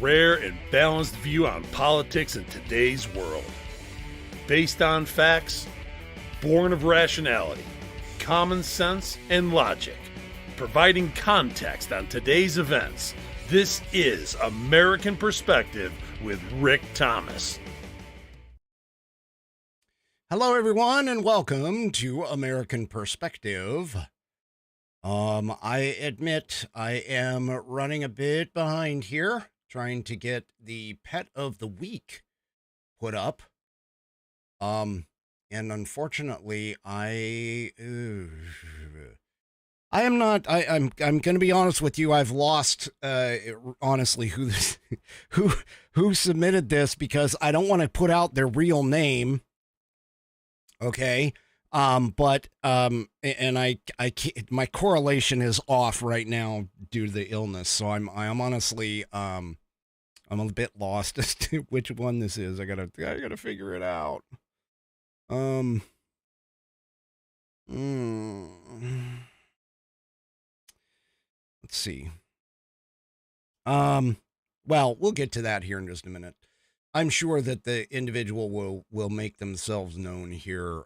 rare and balanced view on politics in today's world. Based on facts, born of rationality, common sense, and logic, providing context on today's events. This is American Perspective with Rick Thomas. Hello, everyone, and welcome to American Perspective. I admit I am running a bit behind here, trying to get the pet of the week put up. And unfortunately, I'm going to be honest with you. I've lost, honestly, who submitted this, because I don't want to put out their real name. Okay. And my correlation is off right now due to the illness. So I'm honestly, I'm a bit lost as to which one this is. I gotta figure it out. Let's see. Well, we'll get to that here in just a minute. I'm sure that the individual will make themselves known here,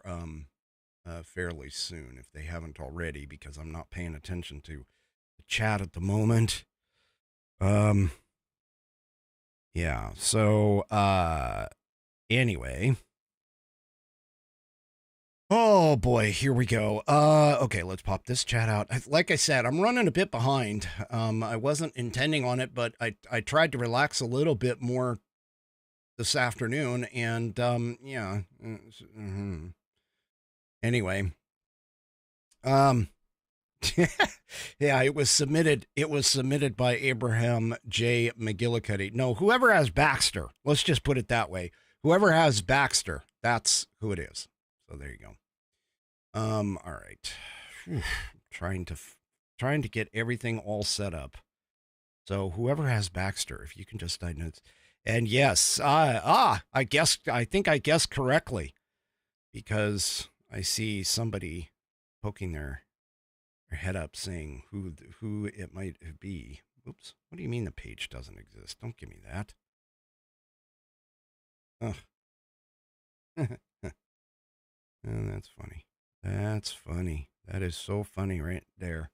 fairly soon if they haven't already, because I'm not paying attention to the chat at the moment. Yeah. So, anyway. Oh boy, here we go. Okay, let's pop this chat out. Like I said, I'm running a bit behind. I wasn't intending on it, but I tried to relax a little bit more this afternoon, and yeah. Anyway, yeah, it was submitted by Abraham J. McGillicuddy. No, whoever has Baxter. Let's just put it that way. Whoever has Baxter, that's who it is. So there you go. All right. Whew. Trying to get everything all set up. So whoever has Baxter, if you can just notes. And yes, I think I guessed correctly, because I see somebody poking their head up saying who it might be. Oops. What do you mean the page doesn't exist? Don't give me that. Oh. Oh, that's funny. That's funny. That is so funny right there.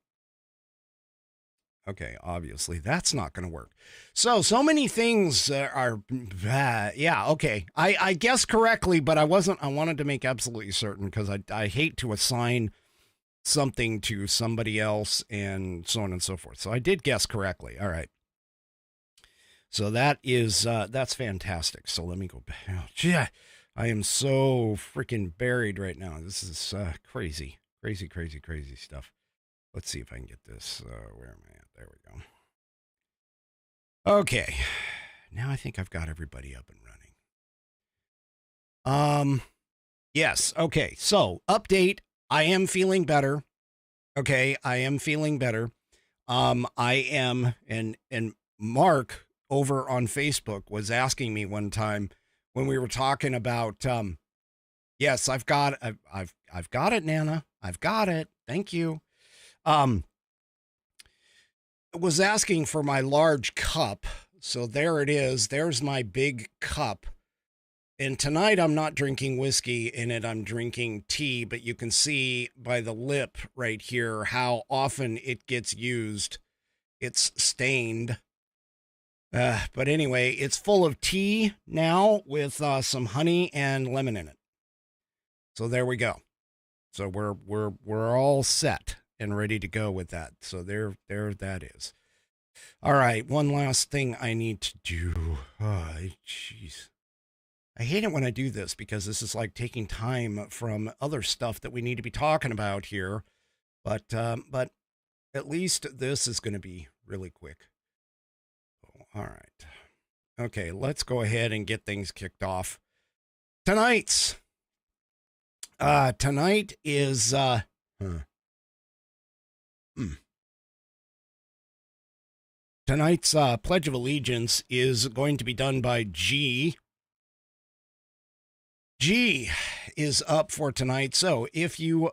Okay, obviously that's not going to work. So many things are bad. Yeah, okay. I guessed correctly, but I wanted to make absolutely certain, because I hate to assign something to somebody else and so on and so forth. So I did guess correctly. All right. So that's fantastic. So let me go back. Oh, yeah. I am so freaking buried right now. This is crazy stuff. Let's see if I can get this. Where am I at? There we go. Okay. Now I think I've got everybody up and running. Yes. Okay. So update. I am feeling better. Okay. I am feeling better. I am, and Mark over on Facebook was asking me one time when we were talking about, yes, I've got it, Nana. I've got it. Thank you. Was asking for my large cup. So there it is. There's my big cup. And tonight I'm not drinking whiskey in it. I'm drinking tea, but you can see by the lip right here how often it gets used. It's stained. But anyway, it's full of tea now with some honey and lemon in it. So there we go. So we're all set and ready to go with that. So there that is. All right, one last thing I need to do. Oh, jeez. I hate it when I do this, because this is like taking time from other stuff that we need to be talking about here. But at least this is going to be really quick. All right. Okay, let's go ahead and get things kicked off. Tonight is tonight's Pledge of Allegiance is going to be done by G. G is up for tonight. So if you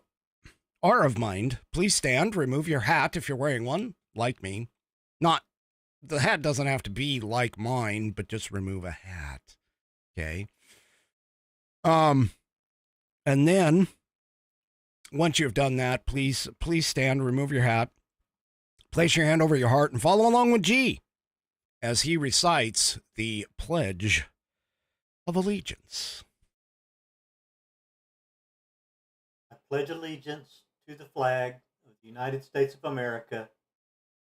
are of mind, please stand, remove your hat if you're wearing one, like me. Not the hat doesn't have to be like mine, but just remove a hat. Okay. And then once you've done that, please stand, remove your hat, place your hand over your heart, and follow along with G as he recites the Pledge of Allegiance. I pledge allegiance to the flag of the United States of America,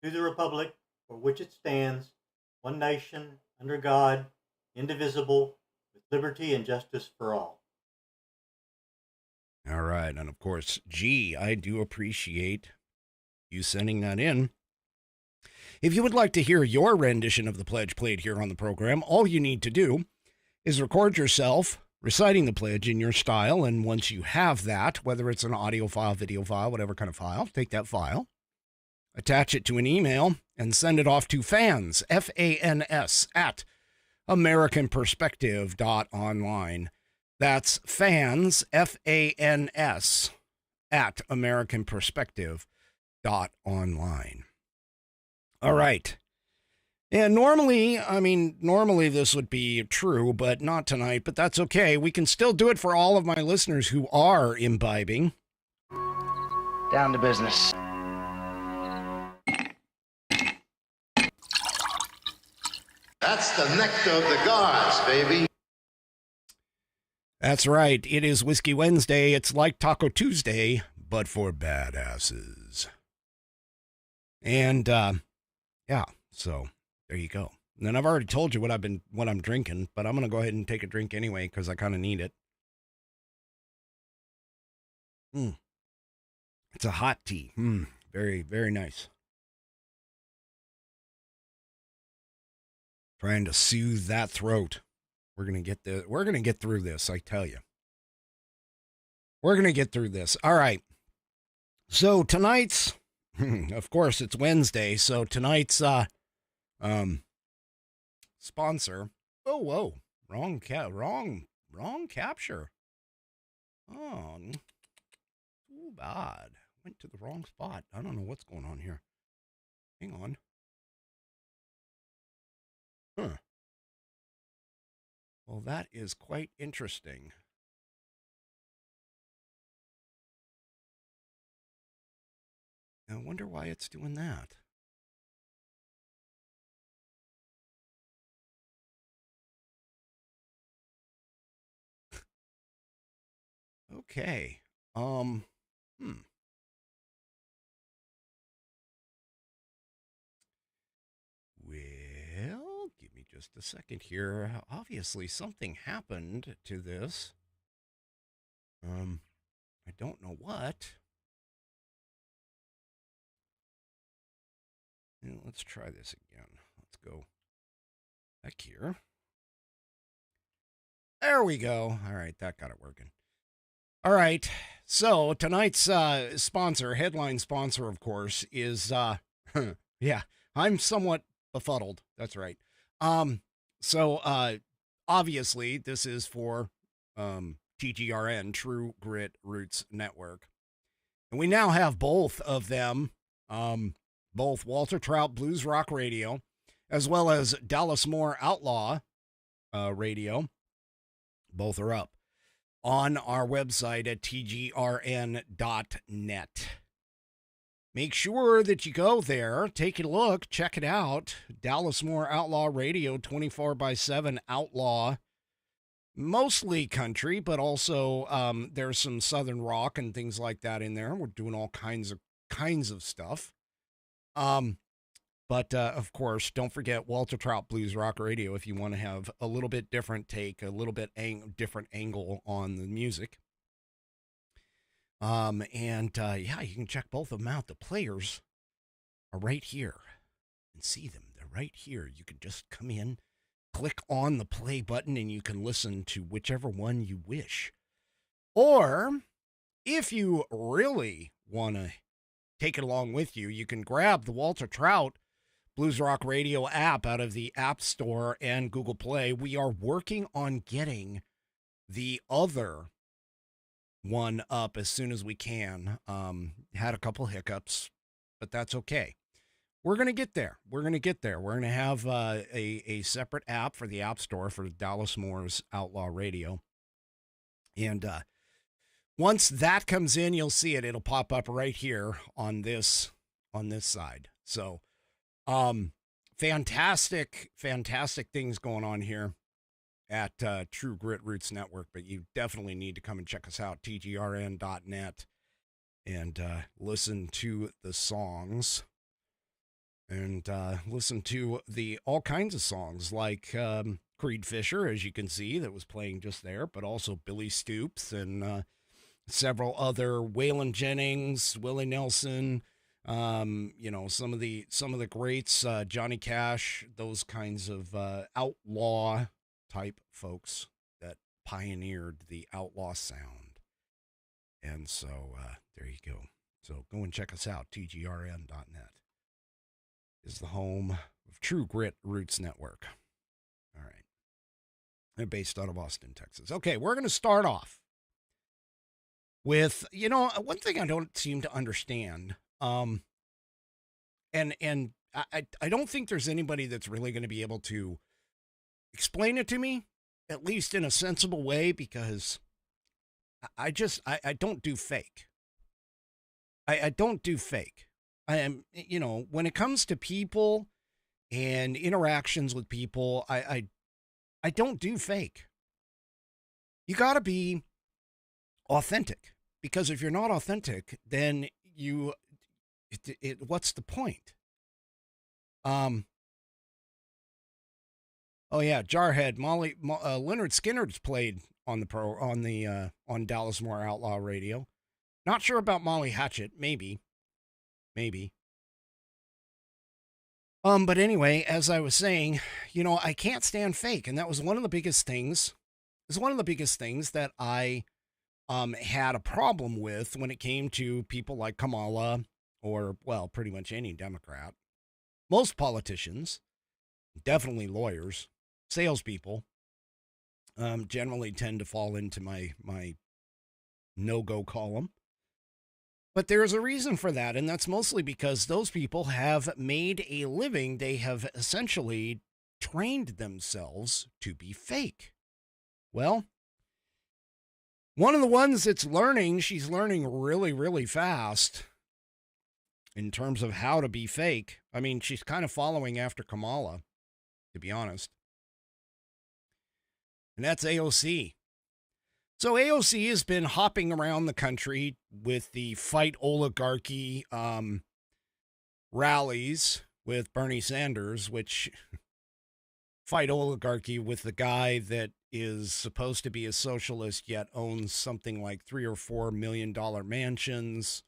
to the republic for which it stands, one nation, under God, indivisible, with liberty and justice for all. All right. And of course, G, I do appreciate you sending that in. If you would like to hear your rendition of the pledge played here on the program, all you need to do is record yourself reciting the pledge in your style. And once you have that, whether it's an audio file, video file, whatever kind of file, take that file, attach it to an email, and send it off to fans, F-A-N-S, at AmericanPerspective.online. That's fans, F-A-N-S, at AmericanPerspective.online. All right. And normally this would be true, but not tonight, but that's okay. We can still do it for all of my listeners who are imbibing. Down to business. That's the nectar of the gods, baby. That's right. It is Whiskey Wednesday. It's like Taco Tuesday, but for badasses. And, yeah, so there you go. And then I've already told you what I'm drinking, but I'm going to go ahead and take a drink anyway because I kind of need it. It's a hot tea. Very, very nice. Trying to soothe that throat. We're going to get through this, I tell you. We're going to get through this. All right. So tonight's, of course, it's Wednesday, so tonight's sponsor. Oh, whoa. Wrong capture. Oh, too bad. Went to the wrong spot. I don't know what's going on here. Hang on. Huh. Well, that is quite interesting. I wonder why it's doing that. Okay. Well, give me just a second here. Obviously, something happened to this. I don't know what. Let's try this again. Let's go back here. There we go. All right, that got it working. All right, so tonight's headline sponsor, of course, is, yeah, I'm somewhat befuddled. That's right. So obviously, this is for TGRN, True Grit Roots Network. And we now have both of them, both Walter Trout Blues Rock Radio, as well as Dallas Moore Outlaw Radio. Both are up on our website at tgrn.net. Make sure that you go there, take a look, check it out. Dallas Moore Outlaw Radio, 24/7 Outlaw. Mostly country, but also there's some southern rock and things like that in there. We're doing all kinds of stuff. But of course, don't forget Walter Trout Blues Rock Radio if you want to have a little bit different take, a little bit different angle on the music. Yeah, you can check both of them out. The players are right here and see them. They're right here. You can just come in, click on the play button, and you can listen to whichever one you wish. Or if you really want to take it along with you, you can grab the Walter Trout Blues Rock Radio app out of the App Store and Google Play. We are working on getting the other one up as soon as we can. Had a couple hiccups, but that's okay. we're going to get there. We're going to get there. We're going to have a separate app for the App Store for Dallas Moore's Outlaw Radio. And once that comes in, you'll see it. It'll pop up right here on this side. So fantastic things going on here at True Grit Roots Network. But you definitely need to come and check us out, tgrn.net, and listen to the songs. And listen to the all kinds of songs like Creed Fisher, as you can see, that was playing just there, but also Billy Stoops and several other, Waylon Jennings, Willie Nelson, some of the greats, Johnny Cash, those kinds of outlaw type folks that pioneered the outlaw sound. And so there you go. So go and check us out, tgrn.net. Is the home of True Grit Roots Network. All right. They're based out of Austin, Texas. Okay, we're going to start off with, one thing I don't seem to understand, and I don't think there's anybody that's really going to be able to explain it to me, at least in a sensible way, because I don't do fake. I don't do fake. I am, when it comes to people and interactions with people, I don't do fake. You got to be authentic, because if you're not authentic, then what's the point? Oh yeah, Jarhead, Leonard Skinner's played on Dallas Moore Outlaw Radio. Not sure about Molly Hatchet, maybe. But anyway, as I was saying, I can't stand fake. And that was one of the biggest things. It was one of the biggest things that I had a problem with when it came to people like Kamala or, well, pretty much any Democrat. Most politicians, definitely lawyers, salespeople, generally tend to fall into my no-go column. But there's a reason for that, and that's mostly because those people have made a living. They have essentially trained themselves to be fake. Well, one of the ones that's learning, she's learning really, really fast in terms of how to be fake. I mean, she's kind of following after Kamala, to be honest. And that's AOC. So AOC has been hopping around the country with the Fight Oligarchy rallies with Bernie Sanders, which Fight Oligarchy with the guy that is supposed to be a socialist yet owns something like $3 or $4 million mansions,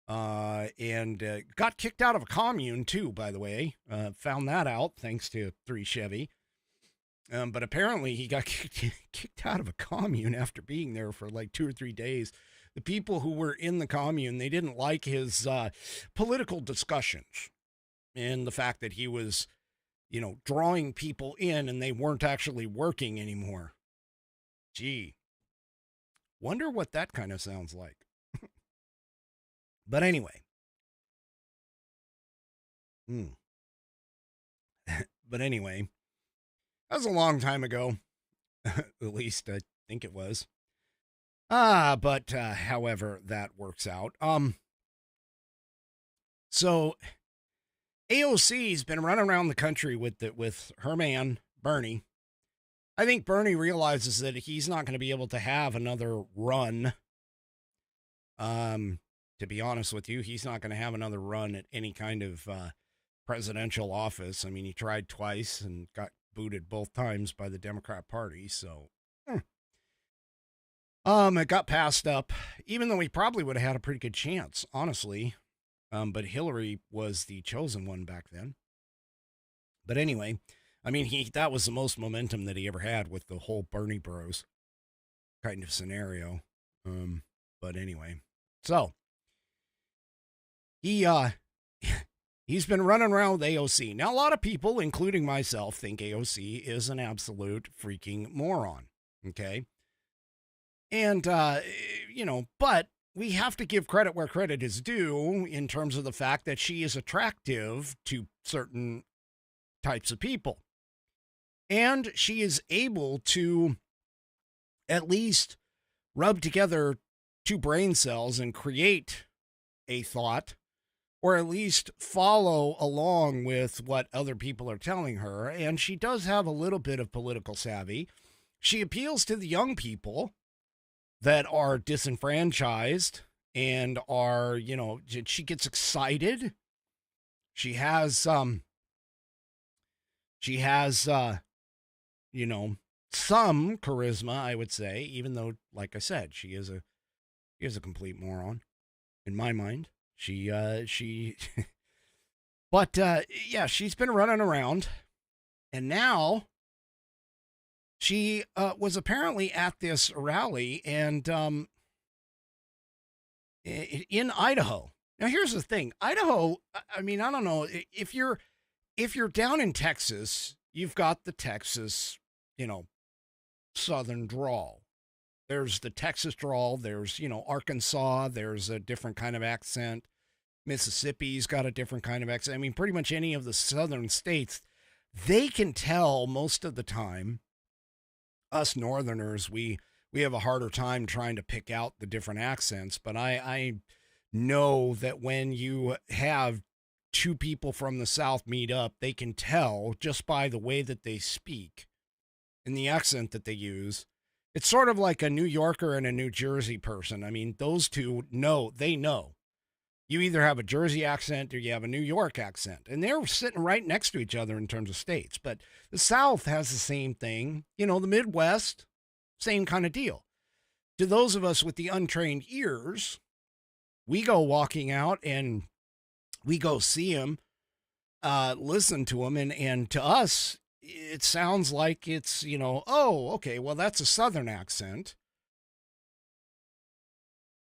and got kicked out of a commune too, by the way. Found that out thanks to 3 Chevy. But apparently he got kicked out of a commune after being there for like 2 or 3 days. The people who were in the commune, they didn't like his political discussions and the fact that he was, drawing people in and they weren't actually working anymore. Gee, wonder what that kind of sounds like. But anyway. But anyway. That was a long time ago, at least I think it was. But however that works out. So AOC's been running around the country with her man, Bernie. I think Bernie realizes that he's not going to be able to have another run. To be honest with you, he's not going to have another run at any kind of presidential office. I mean, he tried twice and got booted both times by the Democrat Party, so it got passed up, even though he probably would have had a pretty good chance, honestly. But Hillary was the chosen one back then. But anyway, I mean, that was the most momentum that he ever had with the whole Bernie Bros kind of scenario. But anyway, so he's been running around with AOC. Now, a lot of people, including myself, think AOC is an absolute freaking moron. Okay. And, but we have to give credit where credit is due in terms of the fact that she is attractive to certain types of people. And she is able to at least rub together two brain cells and create a thought, or at least follow along with what other people are telling her. And she does have a little bit of political savvy. She appeals to the young people that are disenfranchised and are, you know, she gets excited. She has, you know, some charisma, I would say, even though, like I said, she is a complete moron in my mind. But yeah, she's been running around, and now she was apparently at this rally and in Idaho. Now, here's the thing. Idaho, I mean, I don't know, if you're down in Texas, you've got the Texas, you know, Southern drawl. There's the Texas drawl. There's, you know, Arkansas. There's a different kind of accent. Mississippi's got a different kind of accent. I mean, pretty much any of the southern states, they can tell most of the time. Us Northerners, we have a harder time trying to pick out the different accents. But I know that when you have two people from the South meet up, they can tell just by the way that they speak and the accent that they use. It's sort of like a New Yorker and a New Jersey person. I mean, those two know, they know. You either have a Jersey accent or you have a New York accent. And they're sitting right next to each other in terms of states. But the South has the same thing. You know, the Midwest, same kind of deal. To those of us with the untrained ears, we go walking out and we go see them, listen to them. And to us, it sounds like it's, you know, oh, okay, well, that's a Southern accent.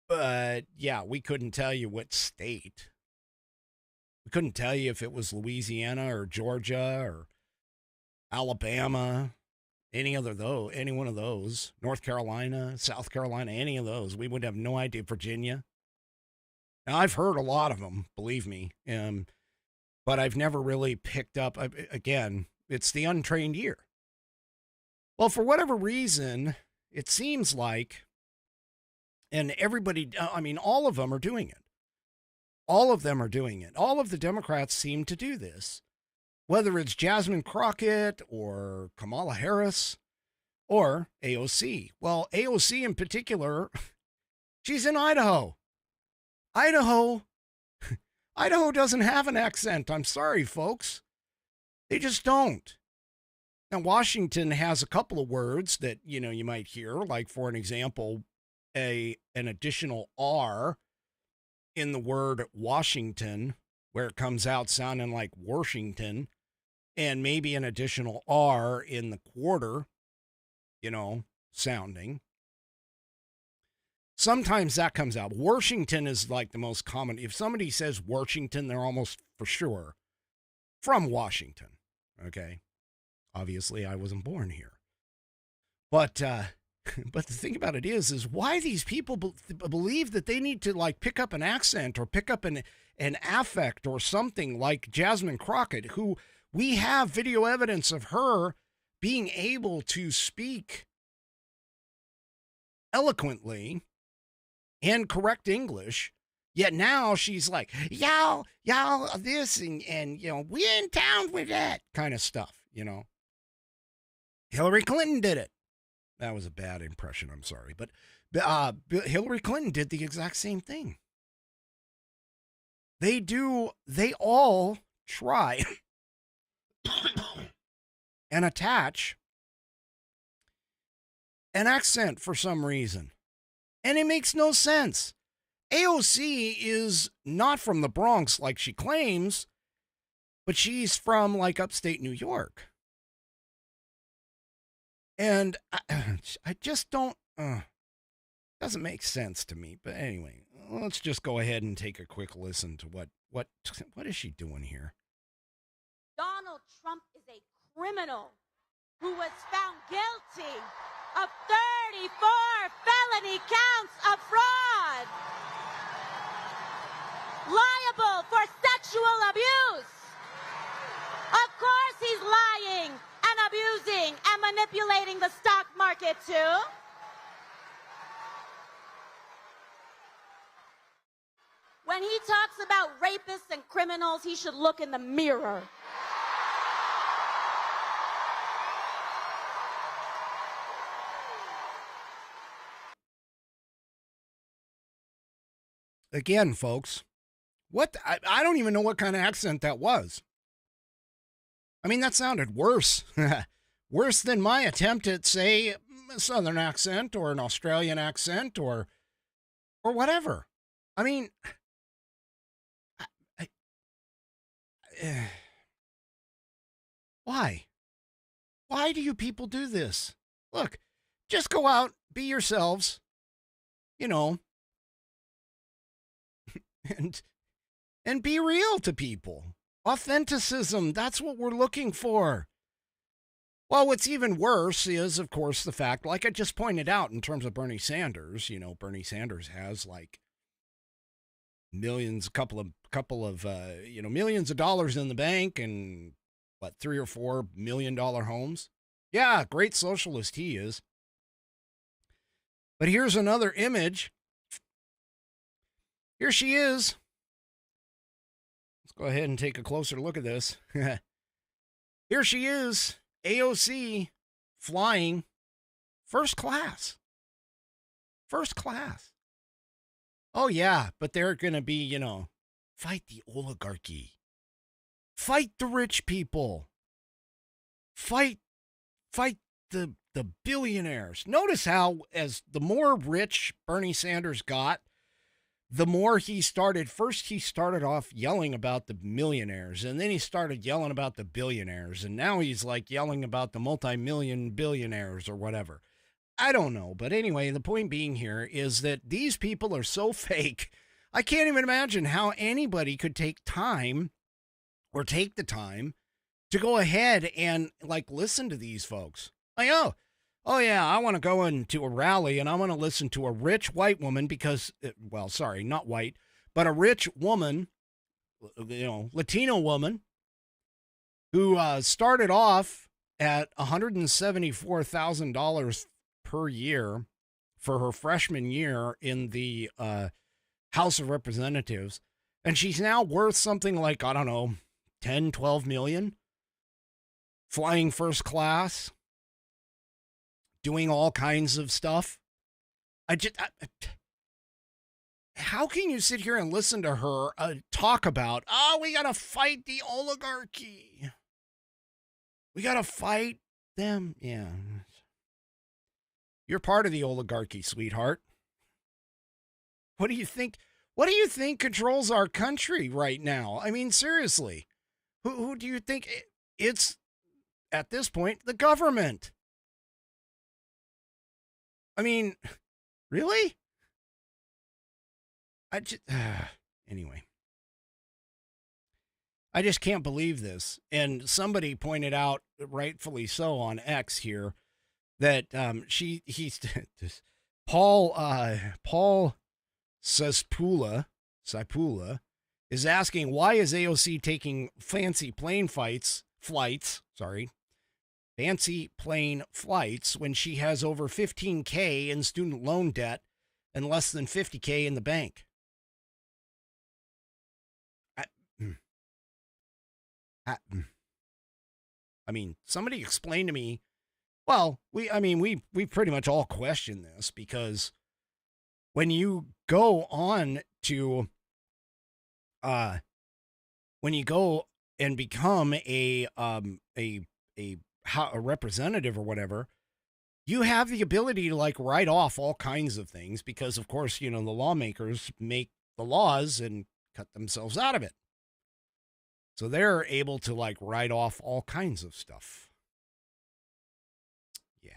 But yeah, we couldn't tell you what state. We couldn't tell you if it was Louisiana or Georgia or Alabama, any one of those, North Carolina, South Carolina, any of those. We would have no idea. Virginia. Now, I've heard a lot of them, believe me, but I've never really picked up, again, it's the untrained ear. Well, for whatever reason, it seems like, and everybody, I mean, all of them are doing it. All of them are doing it. All of the Democrats seem to do this, whether it's Jasmine Crockett or Kamala Harris or AOC. Well, AOC in particular, she's in Idaho. Idaho doesn't have an accent. I'm sorry, folks. They just don't. Now, Washington has a couple of words that, you know, you might hear, like, for an example, an additional R in the word Washington, where it comes out sounding like Washington, and maybe an additional R in the quarter, you know, sounding. Sometimes that comes out. Washington is like the most common. If somebody says Washington, they're almost for sure from Washington. Okay. Obviously, I wasn't born here. But the thing about it is why these people believe that they need to, like, pick up an accent or pick up an affect or something, like Jasmine Crockett, who we have video evidence of her being able to speak eloquently and correct English. Yet now she's like, y'all, this and, you know, we in town with that kind of stuff, you know. Hillary Clinton did it. That was a bad impression, I'm sorry. But Hillary Clinton did the exact same thing. They all try and attach an accent for some reason. And it makes no sense. AOC is not from the Bronx like she claims, but she's from, like, upstate New York. And I just don't, doesn't make sense to me. But anyway, let's just go ahead and take a quick listen to what is she doing here? Donald Trump is a criminal who was found guilty of third felony counts of fraud. Liable for sexual abuse. Of course he's lying and abusing and manipulating the stock market too. When he talks about rapists and criminals, he should look in the mirror. Again, folks, I don't even know what kind of accent that was. I mean, that sounded worse. Worse than my attempt at, say, a Southern accent or an Australian accent or whatever. I mean, why? Why do you people do this? Look, just go out, be yourselves, you know, and be real to people. Authenticism, that's what we're looking for. Well, what's even worse is, of course, the fact, like I just pointed out in terms of Bernie Sanders, you know, Bernie Sanders has like millions, millions of dollars in the bank and what, $3 or $4 million homes. Yeah, great socialist he is. But here's another image. Here she is. Let's go ahead and take a closer look at this. Here she is, AOC, flying first class. First class. Oh, yeah, but they're going to be, you know, fight the oligarchy. Fight the rich people. Fight the billionaires. Notice how, as the more rich Bernie Sanders got, the more he started. First, he started off yelling about the millionaires, and then he started yelling about the billionaires, and now he's like yelling about the multi-million billionaires or whatever. I don't know, but anyway, the point being here is that these people are so fake. I can't even imagine how anybody could take time or take the time to go ahead and like listen to these folks. Like, oh yeah, I want to go into a rally and I want to listen to a rich white woman because, well, sorry, not white, but a rich woman, you know, Latino woman who started off at $174,000 per year for her freshman year in the House of Representatives. And she's now worth something like, I don't know, 10, 12 million, flying first class, doing all kinds of stuff. How can you sit here and listen to her talk about, we got to fight the oligarchy. We got to fight them. Yeah. You're part of the oligarchy, sweetheart. What do you think? What do you think controls our country right now? I mean, seriously, who do you think it's at this point? The government. I mean, really? Anyway, I just can't believe this. And somebody pointed out, rightfully so, on X here, that Paul Saspula is asking, why is AOC taking fancy plane flights when she has over $15K in student loan debt and less than $50K in the bank? I mean, somebody explain to me. Well, we pretty much all question this, because when you go on to, when you go and become a representative or whatever, you have the ability to like write off all kinds of things because, of course, you know, the lawmakers make the laws and cut themselves out of it. So they're able to like write off all kinds of stuff. Yeah.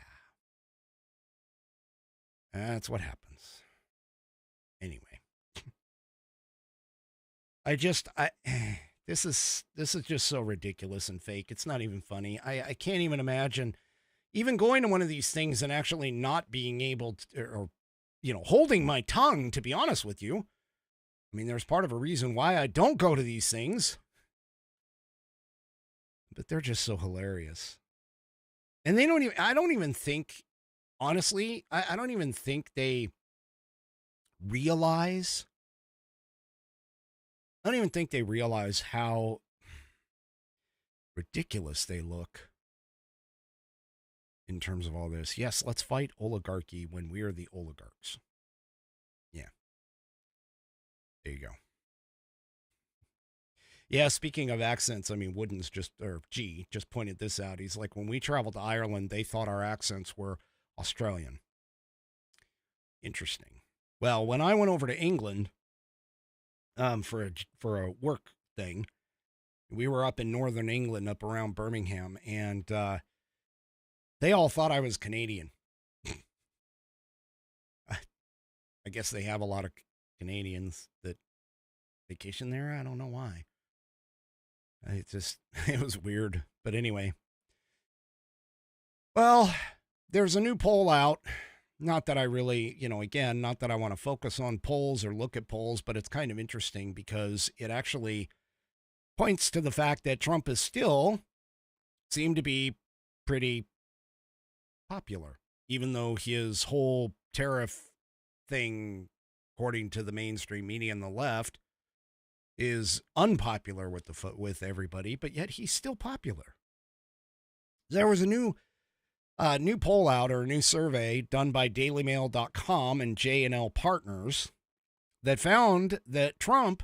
That's what happens. Anyway. This is just so ridiculous and fake. It's not even funny. I can't even imagine, even going to one of these things and actually not being able to, or, holding my tongue, to be honest with you. I mean, there's part of a reason why I don't go to these things, but they're just so hilarious. And I don't even think, honestly, I don't even think they realize, how ridiculous they look in terms of all this. Yes, let's fight oligarchy when we are the oligarchs. Yeah. There you go. Yeah, speaking of accents, I mean, Wooden's just pointed this out. He's like, when we traveled to Ireland, they thought our accents were Australian. Interesting. Well, when I went over to England for a work thing, we were up in northern England, up around Birmingham, and they all thought I was Canadian. I guess they have a lot of Canadians that vacation there. I don't know why. It was weird. But anyway. Well, there's a new poll out. Not that I really, again, not that I want to focus on polls or look at polls, but it's kind of interesting because it actually points to the fact that Trump is still seemed to be pretty popular, even though his whole tariff thing, according to the mainstream media and the left, is unpopular with everybody, but yet he's still popular. There was a new poll out, or a new survey done by dailymail.com and J&L Partners that found that Trump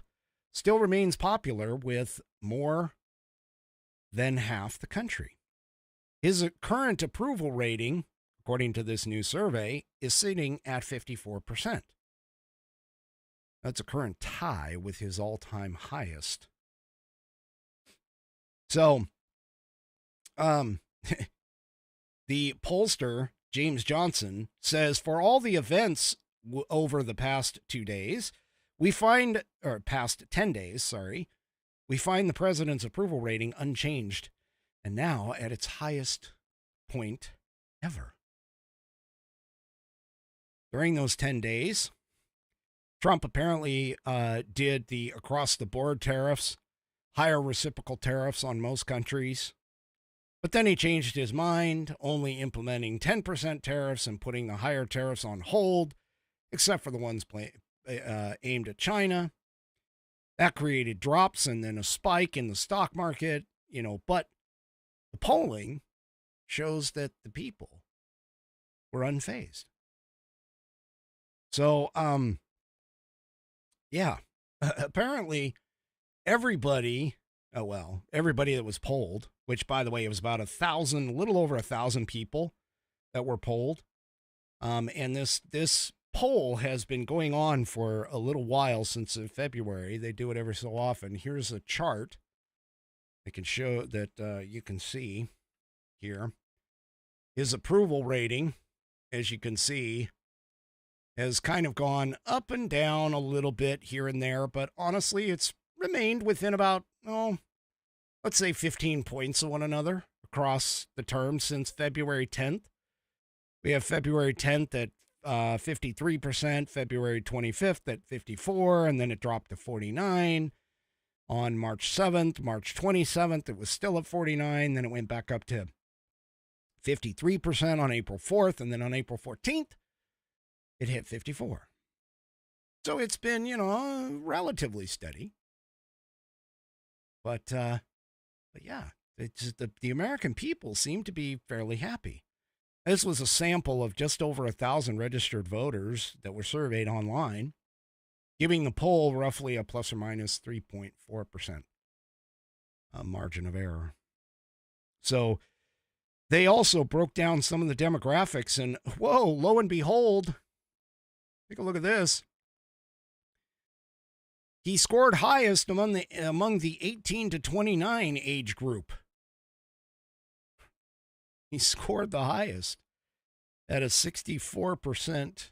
still remains popular with more than half the country. His current approval rating, according to this new survey, is sitting at 54%. That's a current tie with his all-time highest. So, the pollster, James Johnson, says, for all the events over the past 2 days, past 10 days, we find the president's approval rating unchanged and now at its highest point ever. During those 10 days, Trump apparently did the across-the-board tariffs, higher reciprocal tariffs on most countries. But then he changed his mind, only implementing 10% tariffs and putting the higher tariffs on hold, except for the ones aimed at China. That created drops and then a spike in the stock market, but the polling shows that the people were unfazed. So, yeah, apparently everybody that was polled, which, by the way, it was about a little over 1,000 people that were polled. And this poll has been going on for a little while, since February. They do it every so often. Here's a chart I can show that you can see here. His approval rating, as you can see, has kind of gone up and down a little bit here and there, but honestly, it's remained within about, let's say 15 points of one another across the term since February 10th. We have February 10th at 53%, February 25th at 54%, and then it dropped to 49%. On March 7th, March 27th, it was still at 49%, then it went back up to 53% on April 4th, and then on April 14th, it hit 54%. So it's been, relatively steady. But yeah, it's the American people seem to be fairly happy. This was a sample of just over 1,000 registered voters that were surveyed online, giving the poll roughly a plus or minus 3.4% margin of error. So they also broke down some of the demographics, and whoa, lo and behold, take a look at this. He scored highest among the 18 to 29 age group. He scored the highest at a 64%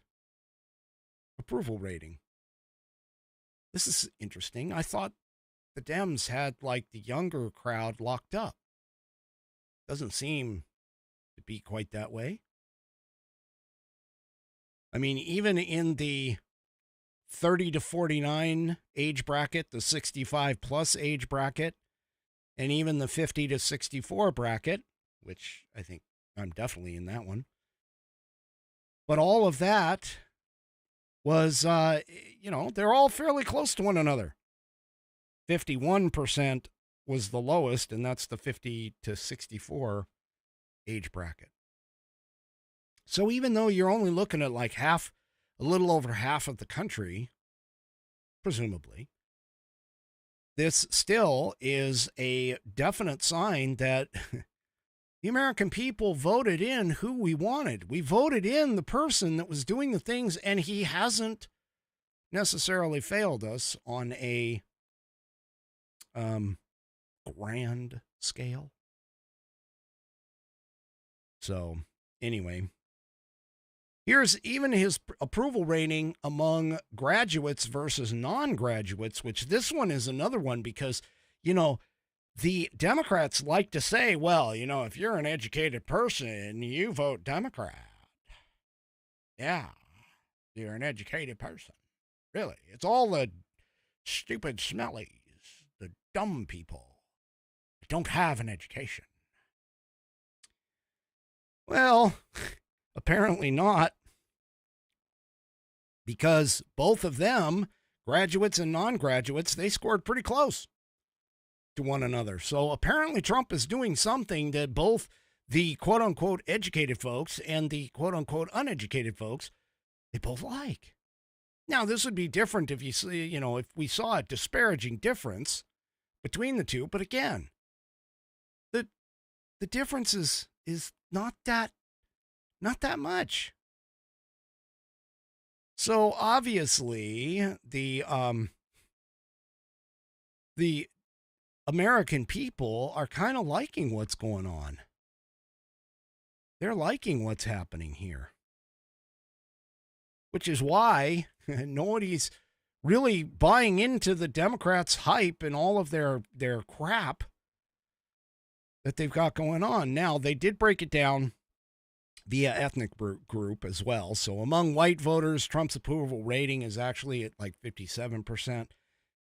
approval rating. This is interesting. I thought the Dems had the younger crowd locked up. Doesn't seem to be quite that way. I mean, even in the 30 to 49 age bracket, the 65 plus age bracket, and even the 50 to 64 bracket, which I think I'm definitely in that one. But all of that was, they're all fairly close to one another. 51% was the lowest, and that's the 50 to 64 age bracket. So even though you're only looking at like a little over half of the country, presumably, this still is a definite sign that the American people voted in who we wanted. We voted in the person that was doing the things, and he hasn't necessarily failed us on a grand scale. So anyway, here's even his approval rating among graduates versus non-graduates, which this one is another one because, the Democrats like to say, well, if you're an educated person, you vote Democrat. Yeah, you're an educated person. Really, it's all the stupid smellies, the dumb people that don't have an education. Well, apparently not, because both of them, graduates and non-graduates, they scored pretty close to one another. So apparently Trump is doing something that both the quote-unquote educated folks and the quote-unquote uneducated folks, they both like. Now, this would be different if if we saw a disparaging difference between the two. But again, the difference is not that much. So obviously the American people are kind of liking what's going on. They're liking what's happening here. Which is why nobody's really buying into the Democrats' hype and all of their crap that they've got going on. Now, they did break it down via ethnic group as well. So among white voters, Trump's approval rating is actually at like 57%.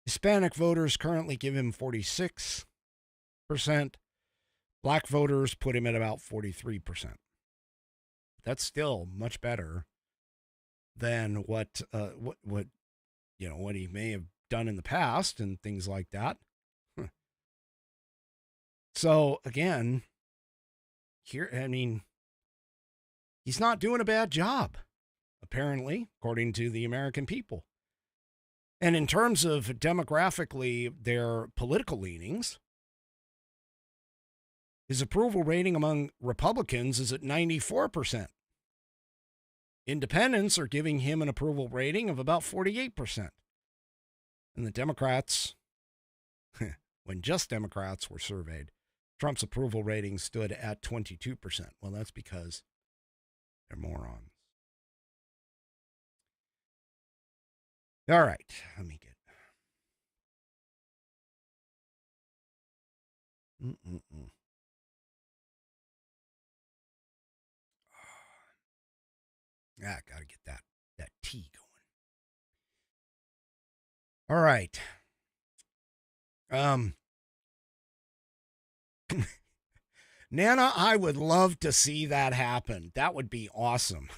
Hispanic voters currently give him 46%. Black voters put him at about 43%. That's still much better than what he may have done in the past and things like that. So again, he's not doing a bad job, apparently, according to the American people. And in terms of demographically their political leanings, his approval rating among Republicans is at 94%. Independents are giving him an approval rating of about 48%. And the Democrats, when just Democrats were surveyed, Trump's approval rating stood at 22%. Well, that's because they're morons. All right, let me get. Yeah, got to get that tea going. All right. Nana, I would love to see that happen. That would be awesome.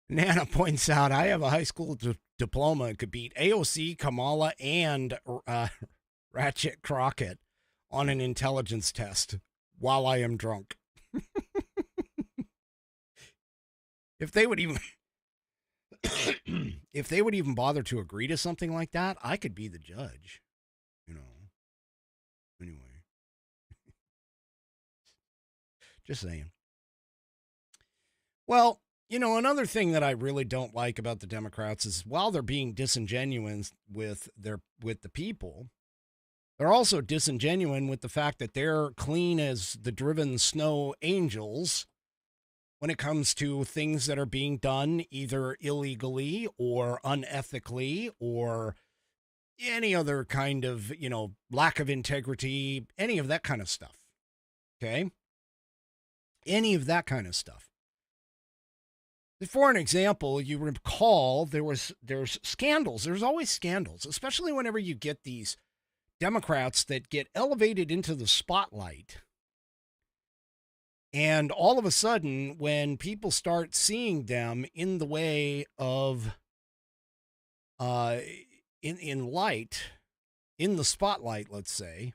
Nana points out, I have a high school diploma and could beat AOC, Kamala, and Ratchet Crockett on an intelligence test while I am drunk. If they would even bother to agree to something like that, I could be the judge. Anyway. Just saying. Well, another thing that I really don't like about the Democrats is while they're being disingenuous with the people, they're also disingenuous with the fact that they're clean as the driven snow angels when it comes to things that are being done either illegally or unethically or any other kind of, lack of integrity, any of that kind of stuff. Okay? any of that kind of stuff. For an example, you recall there's scandals. There's always scandals, especially whenever you get these Democrats that get elevated into the spotlight. And all of a sudden, when people start seeing them in the way of, in light, in the spotlight, let's say,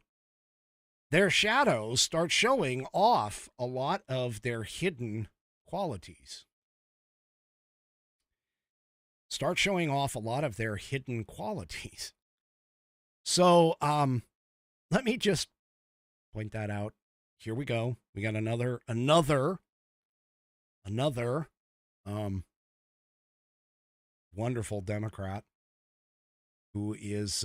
their shadows start showing off a lot of their hidden qualities. Start showing off a lot of their hidden qualities. So, let me just point that out. Here we go. We got another, wonderful Democrat who is,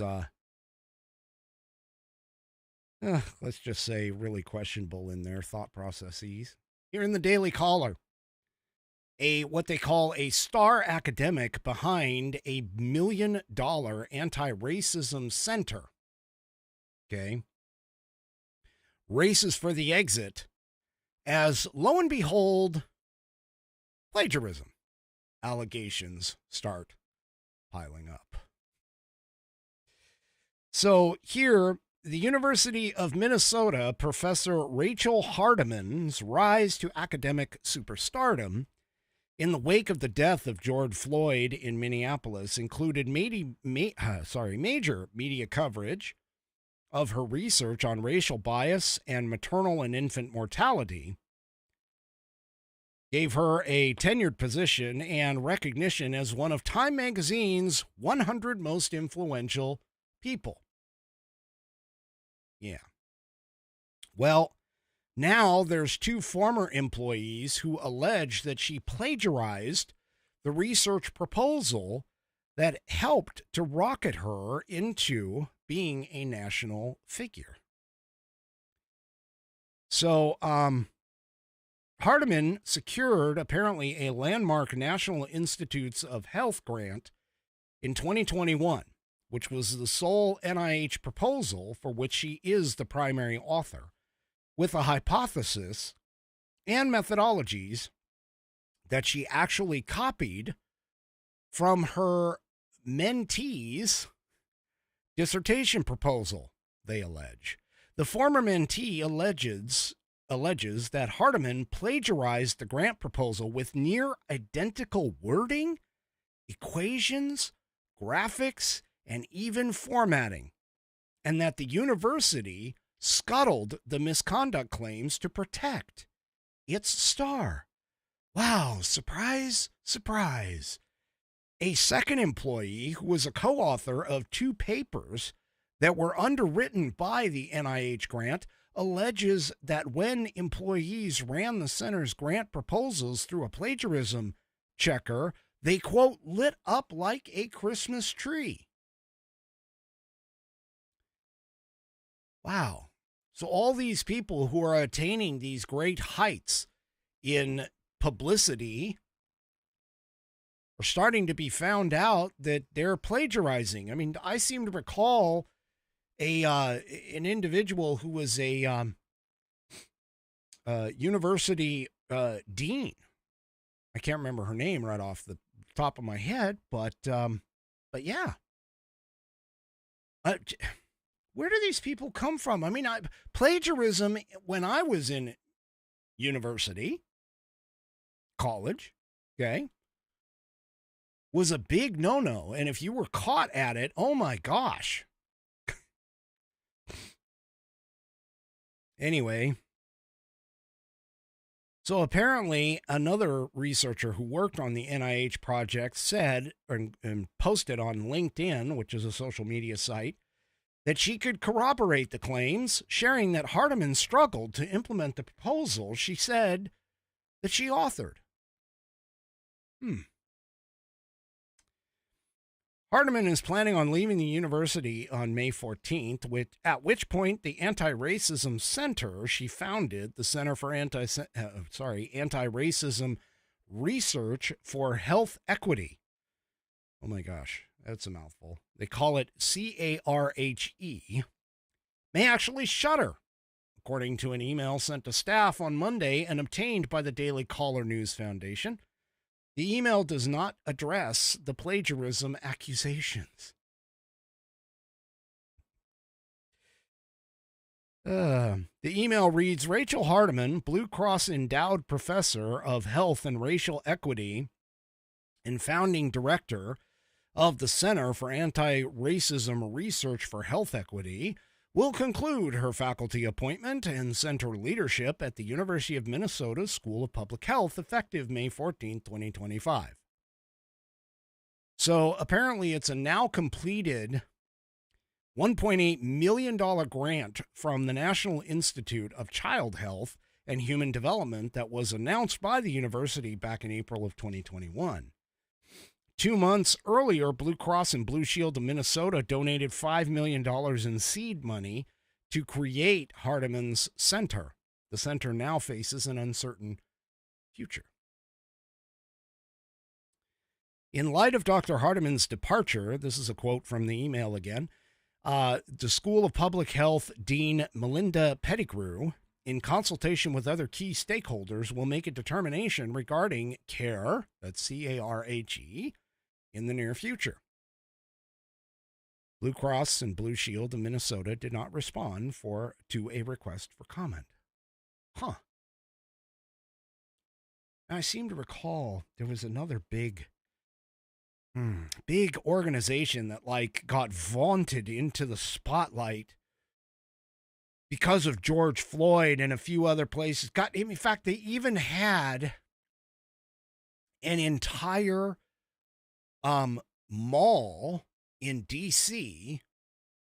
let's just say really questionable in their thought processes. Here in the Daily Caller, what they call a star academic behind a $1 million anti-racism center. Okay. Races for the exit, as lo and behold, plagiarism allegations start piling up. So here, the University of Minnesota Professor Rachel Hardiman's rise to academic superstardom in the wake of the death of George Floyd in Minneapolis included major media coverage of her research on racial bias and maternal and infant mortality, gave her a tenured position and recognition as one of Time magazine's 100 most influential people. Yeah. Well, now there's 2 former employees who allege that she plagiarized the research proposal that helped to rocket her into being a national figure. So, Hardiman secured apparently a landmark National Institutes of Health grant in 2021, which was the sole NIH proposal for which she is the primary author, with a hypothesis and methodologies that she actually copied from her mentee's dissertation proposal, they allege. The former mentee alleges that Hardiman plagiarized the grant proposal with near identical wording, equations, graphics, and even formatting, and that the university scuttled the misconduct claims to protect its star. Wow, surprise, surprise. A second employee who was a co-author of 2 papers that were underwritten by the NIH grant alleges that when employees ran the center's grant proposals through a plagiarism checker, they, quote, lit up like a Christmas tree. Wow. So all these people who are attaining these great heights in publicity are starting to be found out that they're plagiarizing. I mean, I seem to recall an individual who was a university dean. I can't remember her name right off the top of my head, but yeah. Where do these people come from? I mean, plagiarism when I was in university, college, okay, was a big no-no. And if you were caught at it, oh my gosh. Anyway, so apparently another researcher who worked on the NIH project said and posted on LinkedIn, which is a social media site, that she could corroborate the claims, sharing that Hardiman struggled to implement the proposal she said that she authored. Hardiman is planning on leaving the university on May 14th, at which point the Anti-Racism Center she founded, the Center for Anti-Racism Research for Health Equity. Oh my gosh, that's a mouthful. They call it CARHE, may actually shutter according to an email sent to staff on Monday and obtained by the Daily Caller News Foundation. The email does not address the plagiarism accusations. The email reads, Rachel Hardiman, Blue Cross endowed professor of health and racial equity and founding director of the Center for Anti-Racism Research for Health Equity, will conclude her faculty appointment and center leadership at the University of Minnesota School of Public Health effective May 14, 2025. So apparently it's a now completed $1.8 million grant from the National Institute of Child Health and Human Development that was announced by the university back in April of 2021. 2 months earlier, Blue Cross and Blue Shield of Minnesota donated $5 million in seed money to create Hardiman's center. The center now faces an uncertain future. In light of Dr. Hardiman's departure, this is a quote from the email again, the School of Public Health Dean Melinda Pettigrew, in consultation with other key stakeholders, will make a determination regarding CARE, that's C-A-R-H-E, in the near future. Blue Cross and Blue Shield of Minnesota did not respond to a request for comment. Huh. I seem to recall there was another big organization that got vaunted into the spotlight because of George Floyd and a few other places. In fact, they even had an entire mall in D.C.,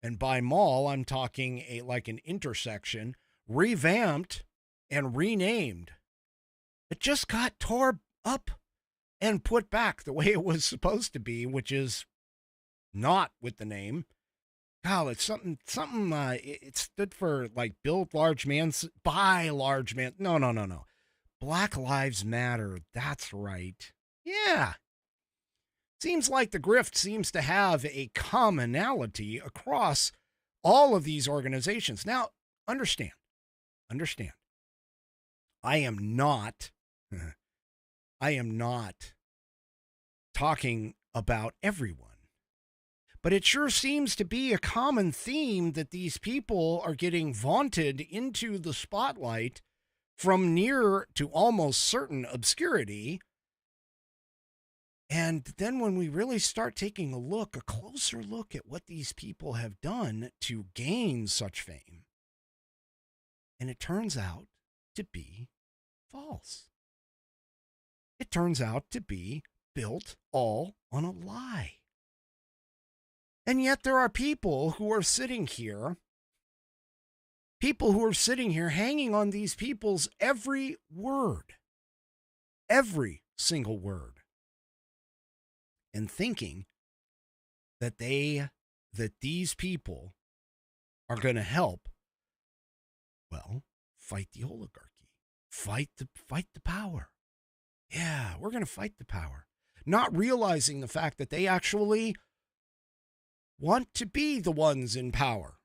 and by mall, I'm talking an intersection, revamped and renamed. It just got tore up and put back the way it was supposed to be, which is not with the name. God, it's something, it stood for build large man, buy large man. No. Black Lives Matter. That's right. Yeah. Seems like the grift seems to have a commonality across all of these organizations. Now, understand. I am not talking about everyone, but it sure seems to be a common theme that these people are getting vaunted into the spotlight from near to almost certain obscurity. And then when we really start taking a closer look at what these people have done to gain such fame, and it turns out to be false. It turns out to be built all on a lie. And yet there are people who are sitting here hanging on these people's every word, every single word, and thinking that these people are going to help, fight the oligarchy, fight the power. Yeah, we're going to fight the power. Not realizing the fact that they actually want to be the ones in power.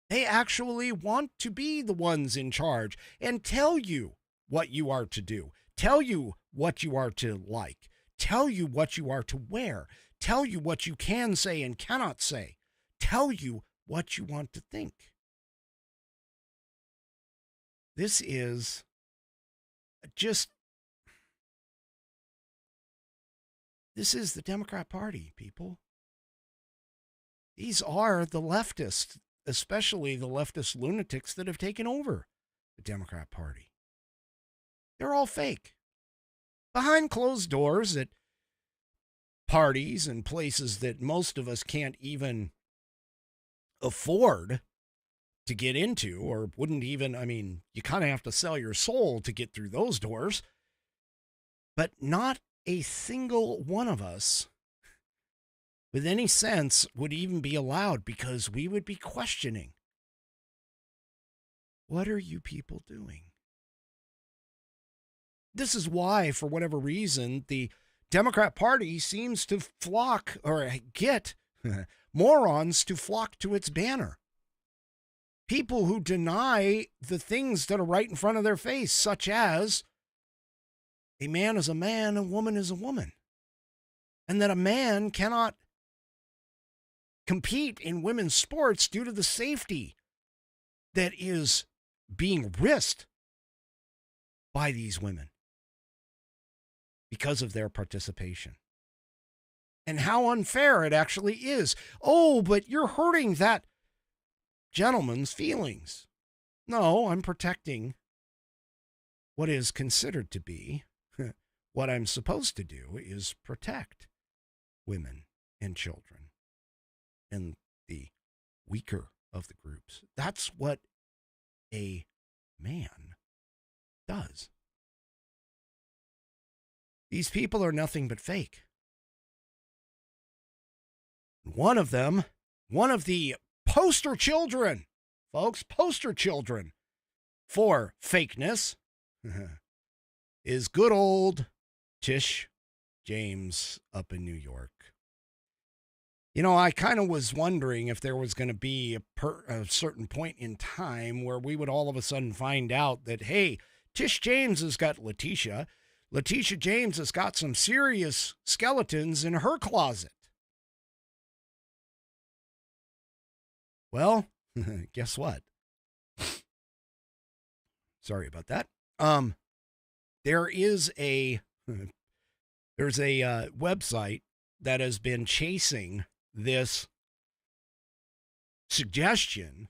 They actually want to be the ones in charge and tell you what you are to do, tell you what you are to like, tell you what you are to wear, tell you what you can say and cannot say, tell you what you want to think. This is the Democrat Party, people. These are the leftists, especially the leftist lunatics that have taken over the Democrat Party. They're all fake. Behind closed doors at parties and places that most of us can't even afford to get into, or wouldn't even, you kind of have to sell your soul to get through those doors. But not a single one of us with any sense would even be allowed, because we would be questioning, what are you people doing? This is why, for whatever reason, the Democrat Party seems to flock or get morons to flock to its banner. people who deny the things that are right in front of their face, such as a man is a man, a woman is a woman, and that a man cannot compete in women's sports due to the safety that is being risked by these women because of their participation. And how unfair it actually is. Oh, but you're hurting that gentleman's feelings. No, I'm protecting what is considered to be what I'm supposed to do is protect women and children and the weaker of the groups. That's what a man does. These people are nothing but fake. One of them, one of the poster children, folks, poster children for fakeness is good old Tish James up in New York. You know, I kind of was wondering if there was going to be a certain point in time where we would all of a sudden find out that, hey, Tish James has got Letitia. Letitia James has got some serious skeletons in her closet. Well, guess what? Sorry about that. There's a website that has been chasing this suggestion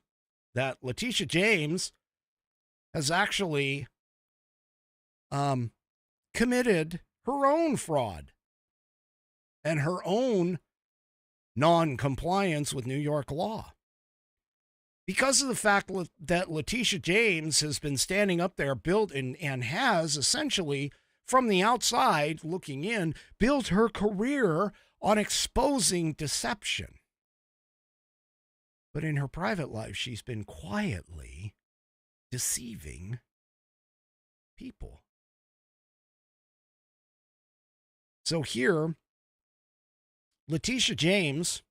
that Letitia James has actually committed her own fraud and her own non-compliance with New York law. Because of the fact that Letitia James has been standing up there, built and has essentially, from the outside looking in, built her career on exposing deception. But in her private life, she's been quietly deceiving people. So here, Letitia James,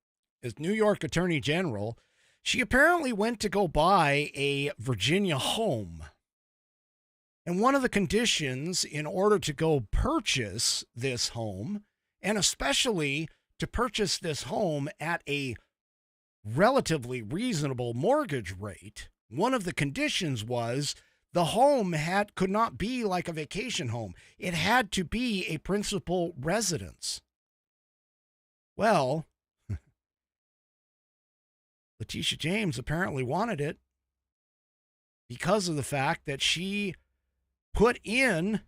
as New York Attorney General, she apparently went to go buy a Virginia home. And one of the conditions in order to go purchase this home, and especially to purchase this home at a relatively reasonable mortgage rate, one of the conditions was the home could not be like a vacation home. It had to be a principal residence. Well, Letitia James apparently wanted it because of the fact that she put in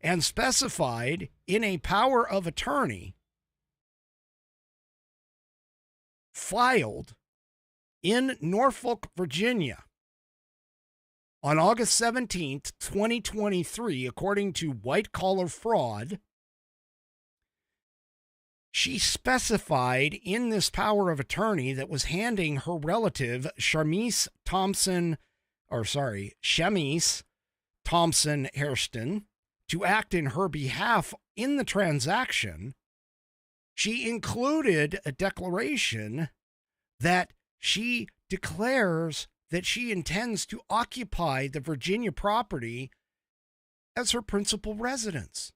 and specified in a power of attorney filed in Norfolk, Virginia on August 17th, 2023, according to White Collar Fraud. She specified in this power of attorney that was handing her relative, Shamise Thompson Hairston, to act in her behalf in the transaction. She included a declaration that she declares that she intends to occupy the Virginia property as her principal residence.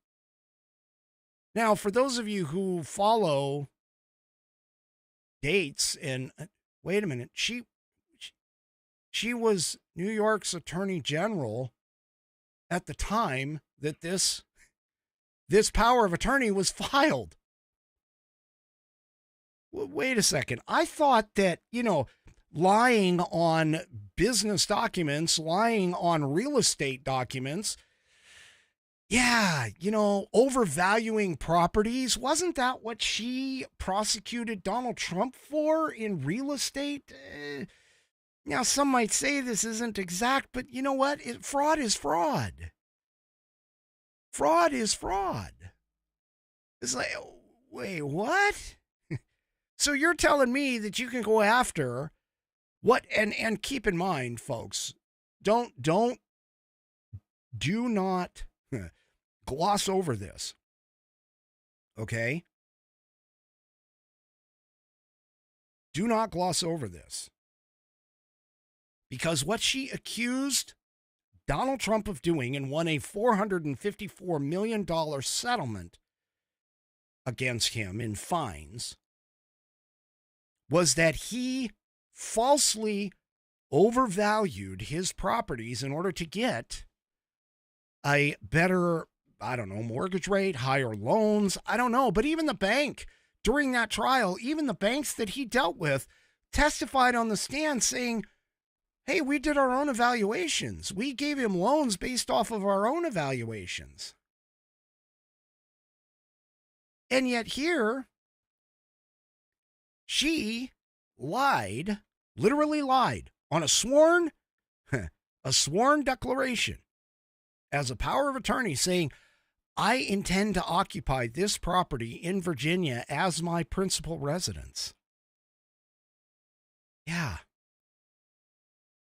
Now, for those of you who follow dates, and wait a minute, she was New York's Attorney General at the time that this power of attorney was filed. Wait a second. I thought that, lying on business documents, lying on real estate documents, overvaluing properties. Wasn't that what she prosecuted Donald Trump for in real estate? Now, some might say this isn't exact, but you know what? Fraud is fraud. Fraud is fraud. It's like, wait, what? So you're telling me that you can go after what? And keep in mind, folks, do not gloss over this. Okay? Do not gloss over this. Because what she accused Donald Trump of doing and won a $454 million settlement against him in fines was that he falsely overvalued his properties in order to get a better, I don't know, mortgage rate, higher loans. I don't know. But even the bank during that trial, even the banks that he dealt with testified on the stand saying, hey, we did our own evaluations. We gave him loans based off of our own evaluations. And yet here, she lied, literally lied, on a sworn declaration as a power of attorney saying, I intend to occupy this property in Virginia as my principal residence. Yeah.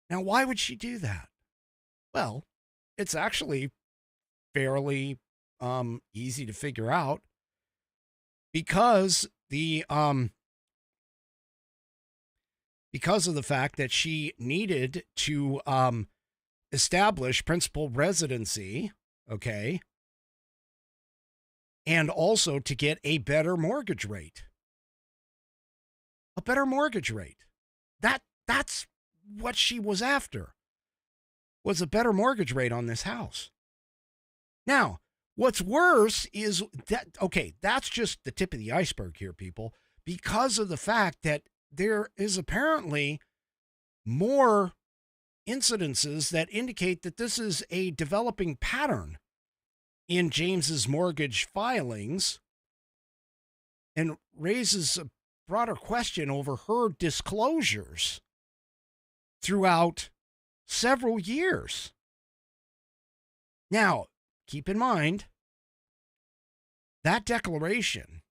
Now, why would she do that? Well, it's actually fairly easy to figure out because of the fact that she needed to establish principal residency, okay, and also to get a better mortgage rate. A better mortgage rate. That's what she was after, was a better mortgage rate on this house. Now, what's worse is that, okay, that's just the tip of the iceberg here, people, because of the fact that there is apparently more incidences that indicate that this is a developing pattern in James's mortgage filings and raises a broader question over her disclosures throughout several years. Now, keep in mind, that declaration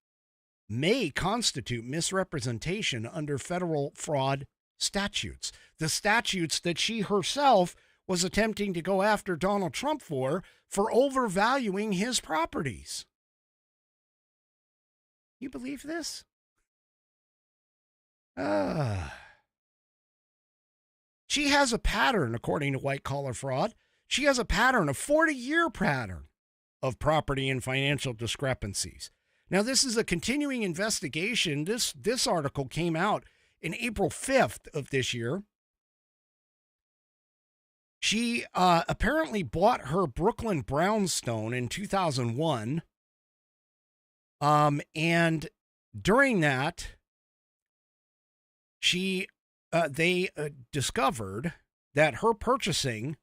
may constitute misrepresentation under federal fraud statutes, the statutes that she herself was attempting to go after Donald Trump for overvaluing his properties. You believe this? She has a pattern, according to White Collar Fraud. She has a pattern, a 40-year pattern of property and financial discrepancies. Now, this is a continuing investigation. This article came out in April 5th of this year. She apparently bought her Brooklyn brownstone in 2001. And during that, they discovered that her purchasing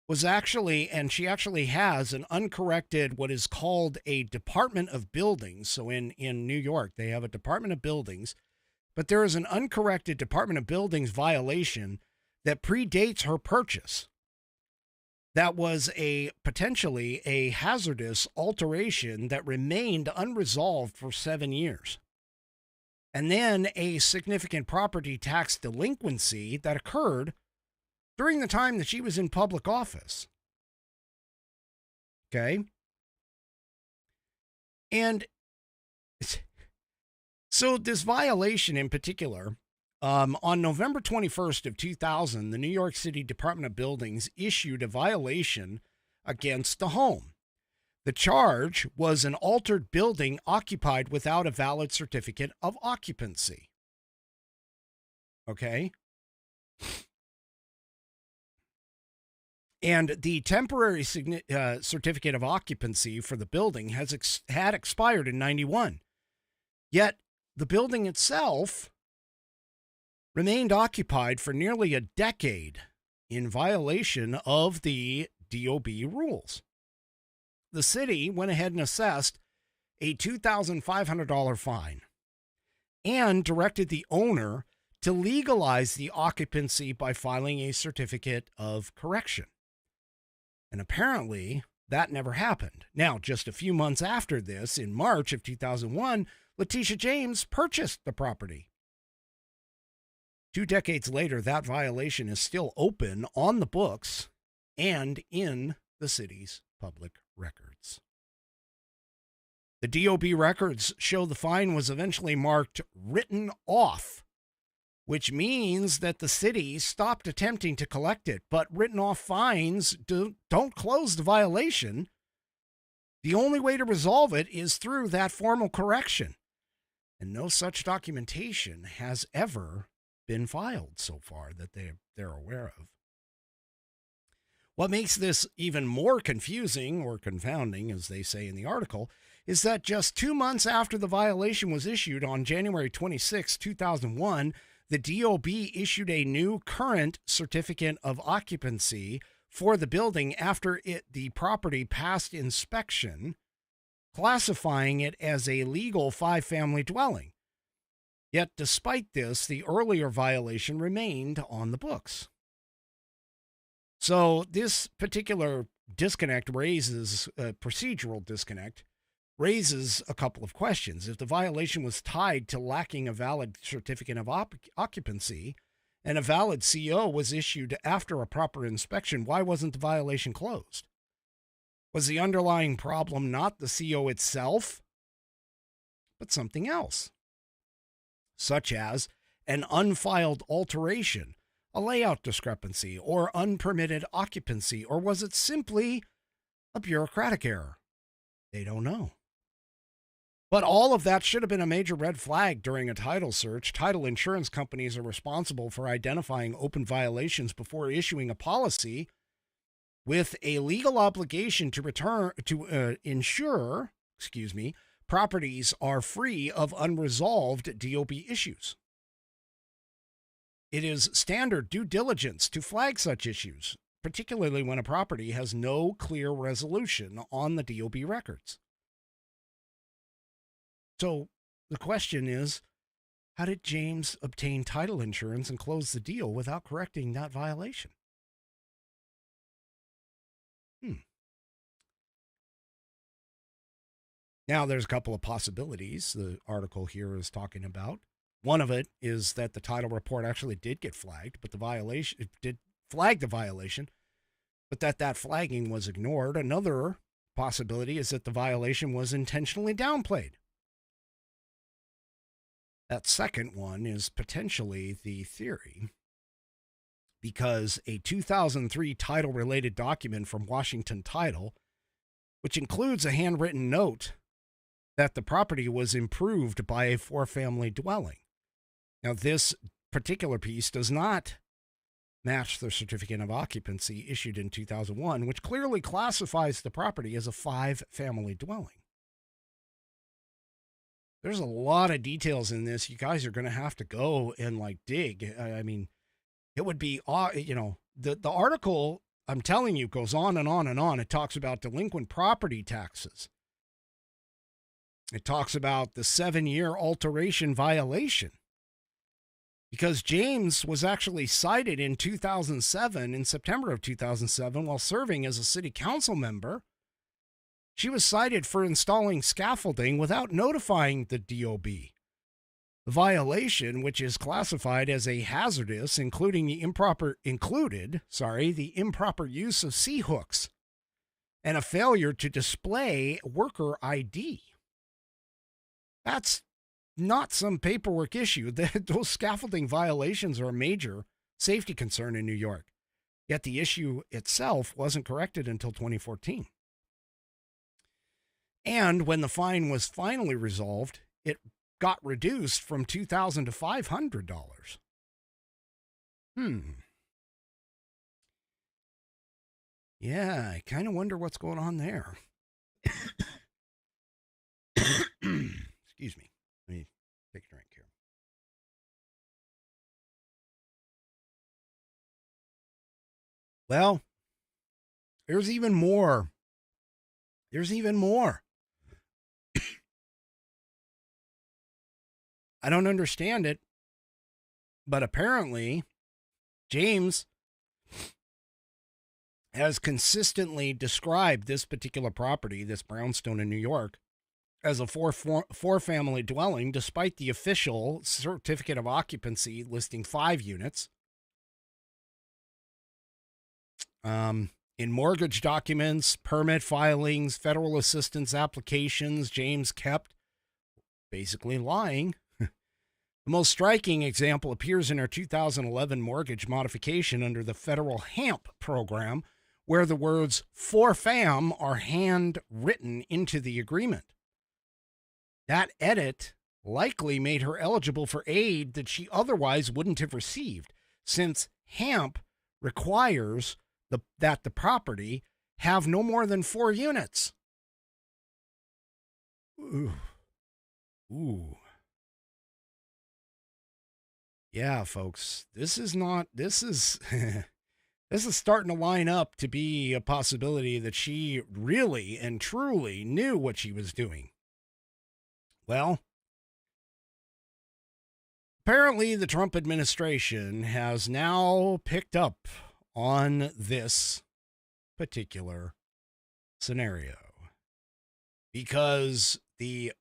was actually, and she actually has an uncorrected, what is called a Department of Buildings. So in New York, they have a Department of Buildings, but there is an uncorrected Department of Buildings violation that predates her purchase. That was potentially a hazardous alteration that remained unresolved for 7 years. And then a significant property tax delinquency that occurred during the time that she was in public office. Okay? And so this violation in particular, on November 21st of 2000, the New York City Department of Buildings issued a violation against the home. The charge was an altered building occupied without a valid certificate of occupancy. Okay? And the temporary certificate of occupancy for the building had expired in 91. Yet the building itself remained occupied for nearly a decade in violation of the DOB rules. The city went ahead and assessed a $2,500 fine and directed the owner to legalize the occupancy by filing a certificate of correction. And apparently that never happened. Now, just a few months after this, in March of 2001, Letitia James purchased the property. 2 decades later, that violation is still open on the books and in the city's public records. The DOB records show the fine was eventually marked written off which means that the city stopped attempting to collect it, but written off fines don't close the violation. The only way to resolve it is through that formal correction. And no such documentation has ever been filed so far that they're aware of. What makes this even more confusing, or confounding, as they say in the article, is that just 2 months after the violation was issued on January 26, 2001, the DOB issued a new current certificate of occupancy for the building after the property passed inspection, classifying it as a legal 5-family dwelling. Yet, despite this, the earlier violation remained on the books. So this particular disconnect raises a procedural disconnect, raises a couple of questions. If the violation was tied to lacking a valid certificate of occupancy and a valid CO was issued after a proper inspection, why wasn't the violation closed? Was the underlying problem not the CO itself, but something else, such as an unfiled alteration, a layout discrepancy, or unpermitted occupancy? Or was it simply a bureaucratic error? They don't know. But all of that should have been a major red flag during a title search. Title insurance companies are responsible for identifying open violations before issuing a policy, with a legal obligation to ensure properties are free of unresolved DOB issues. It is standard due diligence to flag such issues, particularly when a property has no clear resolution on the DOB records. So the question is, how did James obtain title insurance and close the deal without correcting that violation? Now, there's a couple of possibilities the article here is talking about. One of it is that the title report actually did get flagged, but the violation, it did flag the violation, but that flagging was ignored. Another possibility is that the violation was intentionally downplayed. That second one is potentially the theory, because a 2003 title-related document from Washington Title, which includes a handwritten note that the property was improved by a 4-family dwelling. Now, this particular piece does not match the certificate of occupancy issued in 2001, which clearly classifies the property as a 5-family dwelling. There's a lot of details in this. You guys are going to have to go and dig. I mean, it would be, the article, I'm telling you, goes on and on and on. It talks about delinquent property taxes. It talks about the 7-year alteration violation, because James was actually cited in 2007, in September of 2007, while serving as a city council member. She was cited for installing scaffolding without notifying the DOB. The violation, which is classified as a hazardous, including the improper use of C-hooks and a failure to display worker ID. That's not some paperwork issue. Those scaffolding violations are a major safety concern in New York. Yet the issue itself wasn't corrected until 2014. And when the fine was finally resolved, it got reduced from $2,000 to $500. Yeah, I kind of wonder what's going on there. Excuse me. Let me take a drink here. Well, there's even more. I don't understand it, but apparently James has consistently described this particular property, this brownstone in New York, as a four-family dwelling, despite the official certificate of occupancy listing 5 units. In mortgage documents, permit filings, federal assistance applications, James kept basically lying The most striking example appears in her 2011 mortgage modification under the federal HAMP program, where the words "for fam" are handwritten into the agreement. That edit likely made her eligible for aid that she otherwise wouldn't have received, since HAMP requires that the property have no more than 4 units. Ooh. Ooh. Yeah, folks, this is this is starting to line up to be a possibility that she really and truly knew what she was doing. Well, apparently the Trump administration has now picked up on this particular scenario because the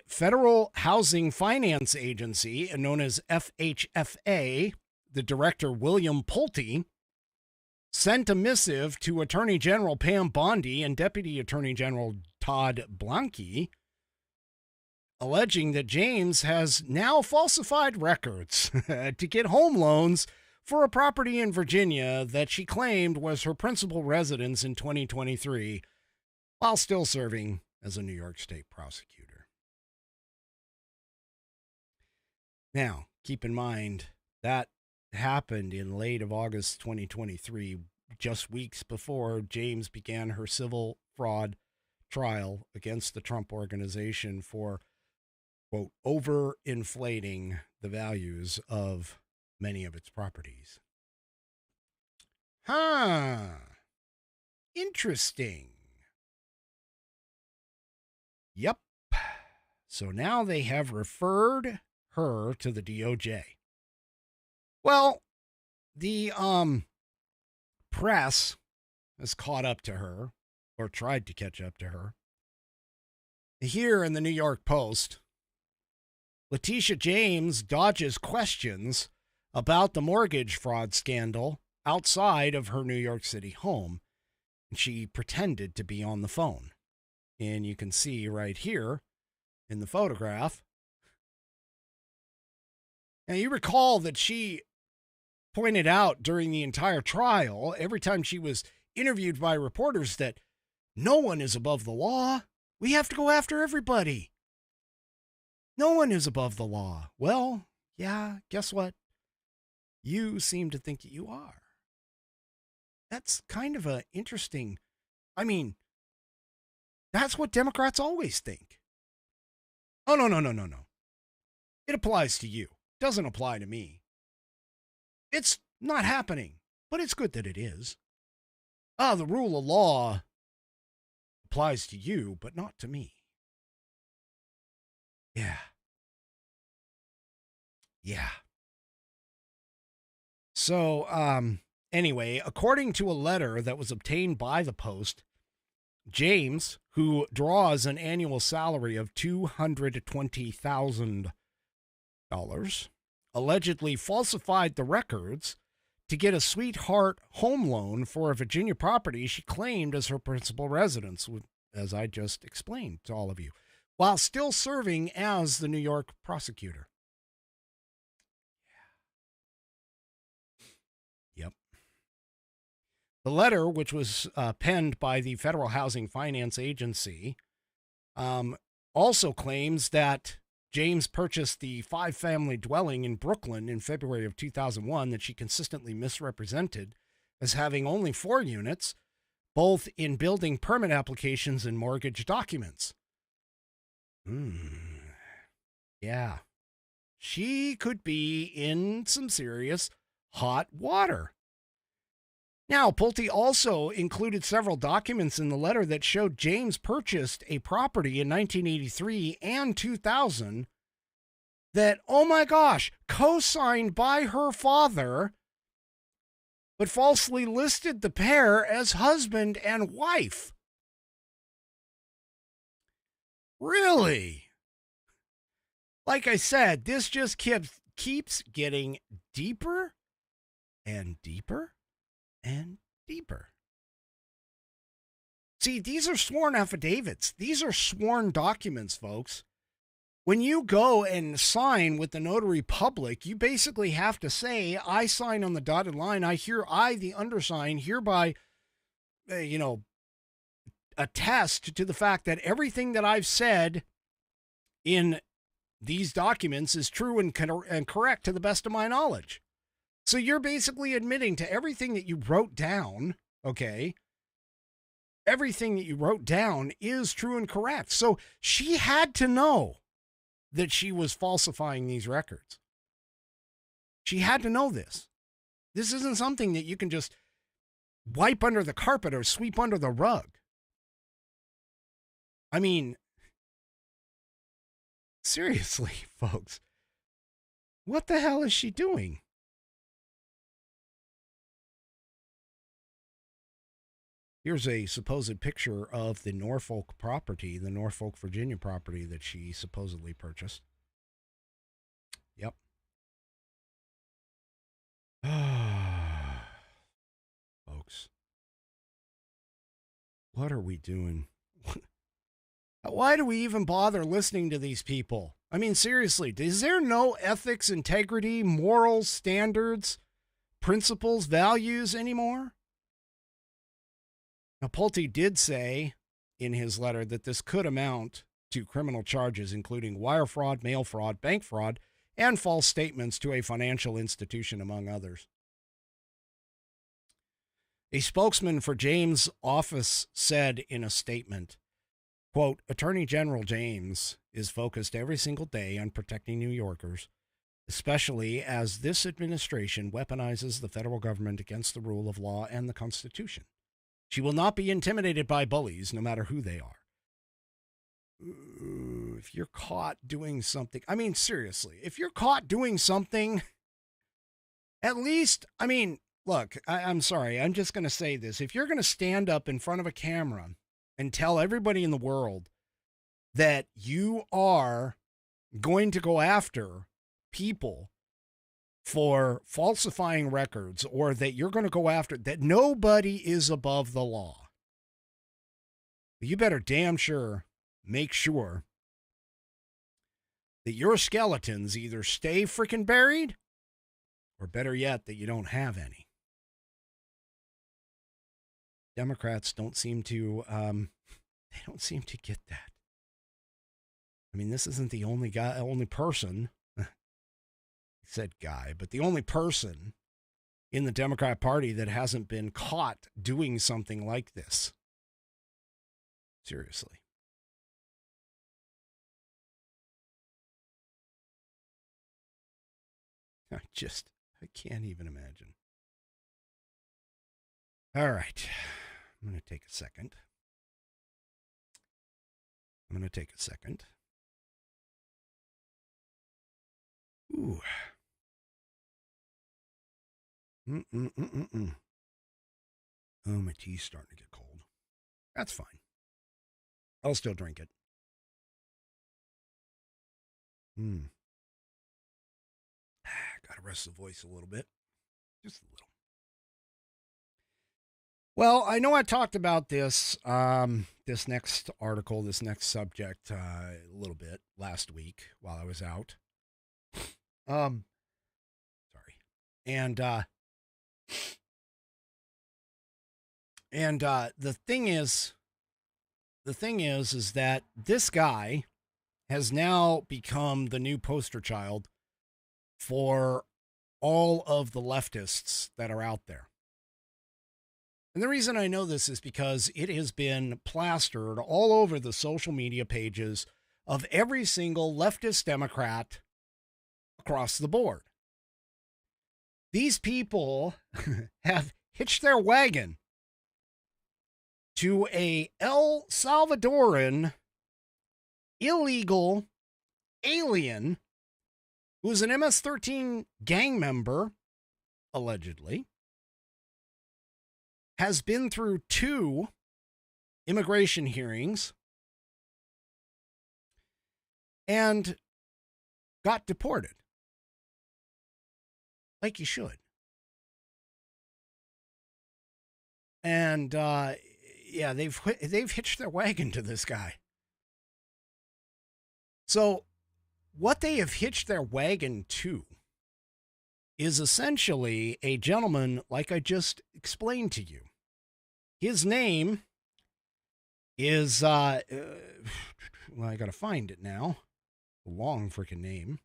Federal Housing Finance Agency, known as FHFA, the director William Pulte, sent a missive to Attorney General Pam Bondi and Deputy Attorney General Todd Blanke, alleging that James has now falsified records to get home loans for a property in Virginia that she claimed was her principal residence in 2023, while still serving as a New York State prosecutor. Now, keep in mind that happened in late of August 2023, just weeks before James began her civil fraud trial against the Trump organization for, quote, overinflating the values of many of its properties. Interesting. Yep. So now they have referred her to the DOJ. Well, the press has caught up to her, or tried to catch up to her. Here in the New York Post, Letitia James dodges questions about the mortgage fraud scandal outside of her New York City home. She pretended to be on the phone. And you can see right here in the photograph. Now, you recall that she pointed out during the entire trial, every time she was interviewed by reporters, that no one is above the law. We have to go after everybody. No one is above the law. Well, yeah, guess what? You seem to think that you are. That's kind of an interesting, that's what Democrats always think. Oh, no. It applies to you. Doesn't apply to me. It's not happening, but it's good that it is. The rule of law applies to you, but not to me. Yeah. So, anyway, according to a letter that was obtained by the Post, James, who draws an annual salary of $220,000, allegedly falsified the records to get a sweetheart home loan for a Virginia property she claimed as her principal residence, as I just explained to all of you, while still serving as the New York prosecutor. Yep. The letter, which was penned by the Federal Housing Finance Agency, also claims that James purchased the 5-family dwelling in Brooklyn in February of 2001 that she consistently misrepresented as having only 4 units, both in building permit applications and mortgage documents. Yeah. She could be in some serious hot water. Now, Pulte also included several documents in the letter that showed James purchased a property in 1983 and 2000 that, oh my gosh, co-signed by her father, but falsely listed the pair as husband and wife. Really? Like I said, this just keeps getting deeper and deeper and deeper. See, these are sworn affidavits. These are sworn documents, folks. when you go and sign with the notary public, you basically have to say, I sign on the dotted line. I, the undersigned, hereby, attest to the fact that everything that I've said in these documents is true and correct to the best of my knowledge. So you're basically admitting to everything that you wrote down, okay? Everything that you wrote down is true and correct. So she had to know that she was falsifying these records. She had to know this. This isn't something that you can just wipe under the carpet or sweep under the rug. I mean, seriously, folks, what the hell is she doing? Here's a supposed picture of the Norfolk property, the Norfolk, Virginia property that she supposedly purchased. Yep. Folks, what are we doing? Why do we even bother listening to these people? I mean, seriously, is there no ethics, integrity, morals, standards, principles, values anymore? Now, Pulte did say in his letter that this could amount to criminal charges, including wire fraud, mail fraud, bank fraud, and false statements to a financial institution, among others. A spokesman for James' office said in a statement, quote, Attorney General James is focused every single day on protecting New Yorkers, especially as this administration weaponizes the federal government against the rule of law and the Constitution. She will not be intimidated by bullies, no matter who they are. If you're caught doing something, I mean, seriously, if you're caught doing something, at least, I mean, look, I'm sorry, I'm just going to say this. If you're going to stand up in front of a camera and tell everybody in the world that you are going to go after people for falsifying records, or that you're going to go after, that nobody is above the law, you better damn sure make sure that your skeletons either stay freaking buried, or better yet, that you don't have any. Democrats don't seem to, they don't seem to get that. I mean, this isn't the only person, said guy, but the only person in the Democrat Party that hasn't been caught doing something like this. Seriously. I can't even imagine. All right. I'm going to take a second. Ooh. Oh, my tea's starting to get cold. That's fine. I'll still drink it. Gotta rest the voice a little bit. Just a little. Well, I know I talked about this, this next article, this next subject, a little bit last week while I was out. Sorry. And the thing is that this guy has now become the new poster child for all of the leftists that are out there. And the reason I know this is because it has been plastered all over the social media pages of every single leftist Democrat across the board. These people have hitched their wagon to a El Salvadoran illegal alien who's an MS-13 gang member, allegedly, has been through 2 immigration hearings and got deported. Like you should. And, yeah, they've hitched their wagon to this guy. So what they have hitched their wagon to is essentially a gentleman like I just explained to you. His name is, well, I got to find it now. A long freaking name.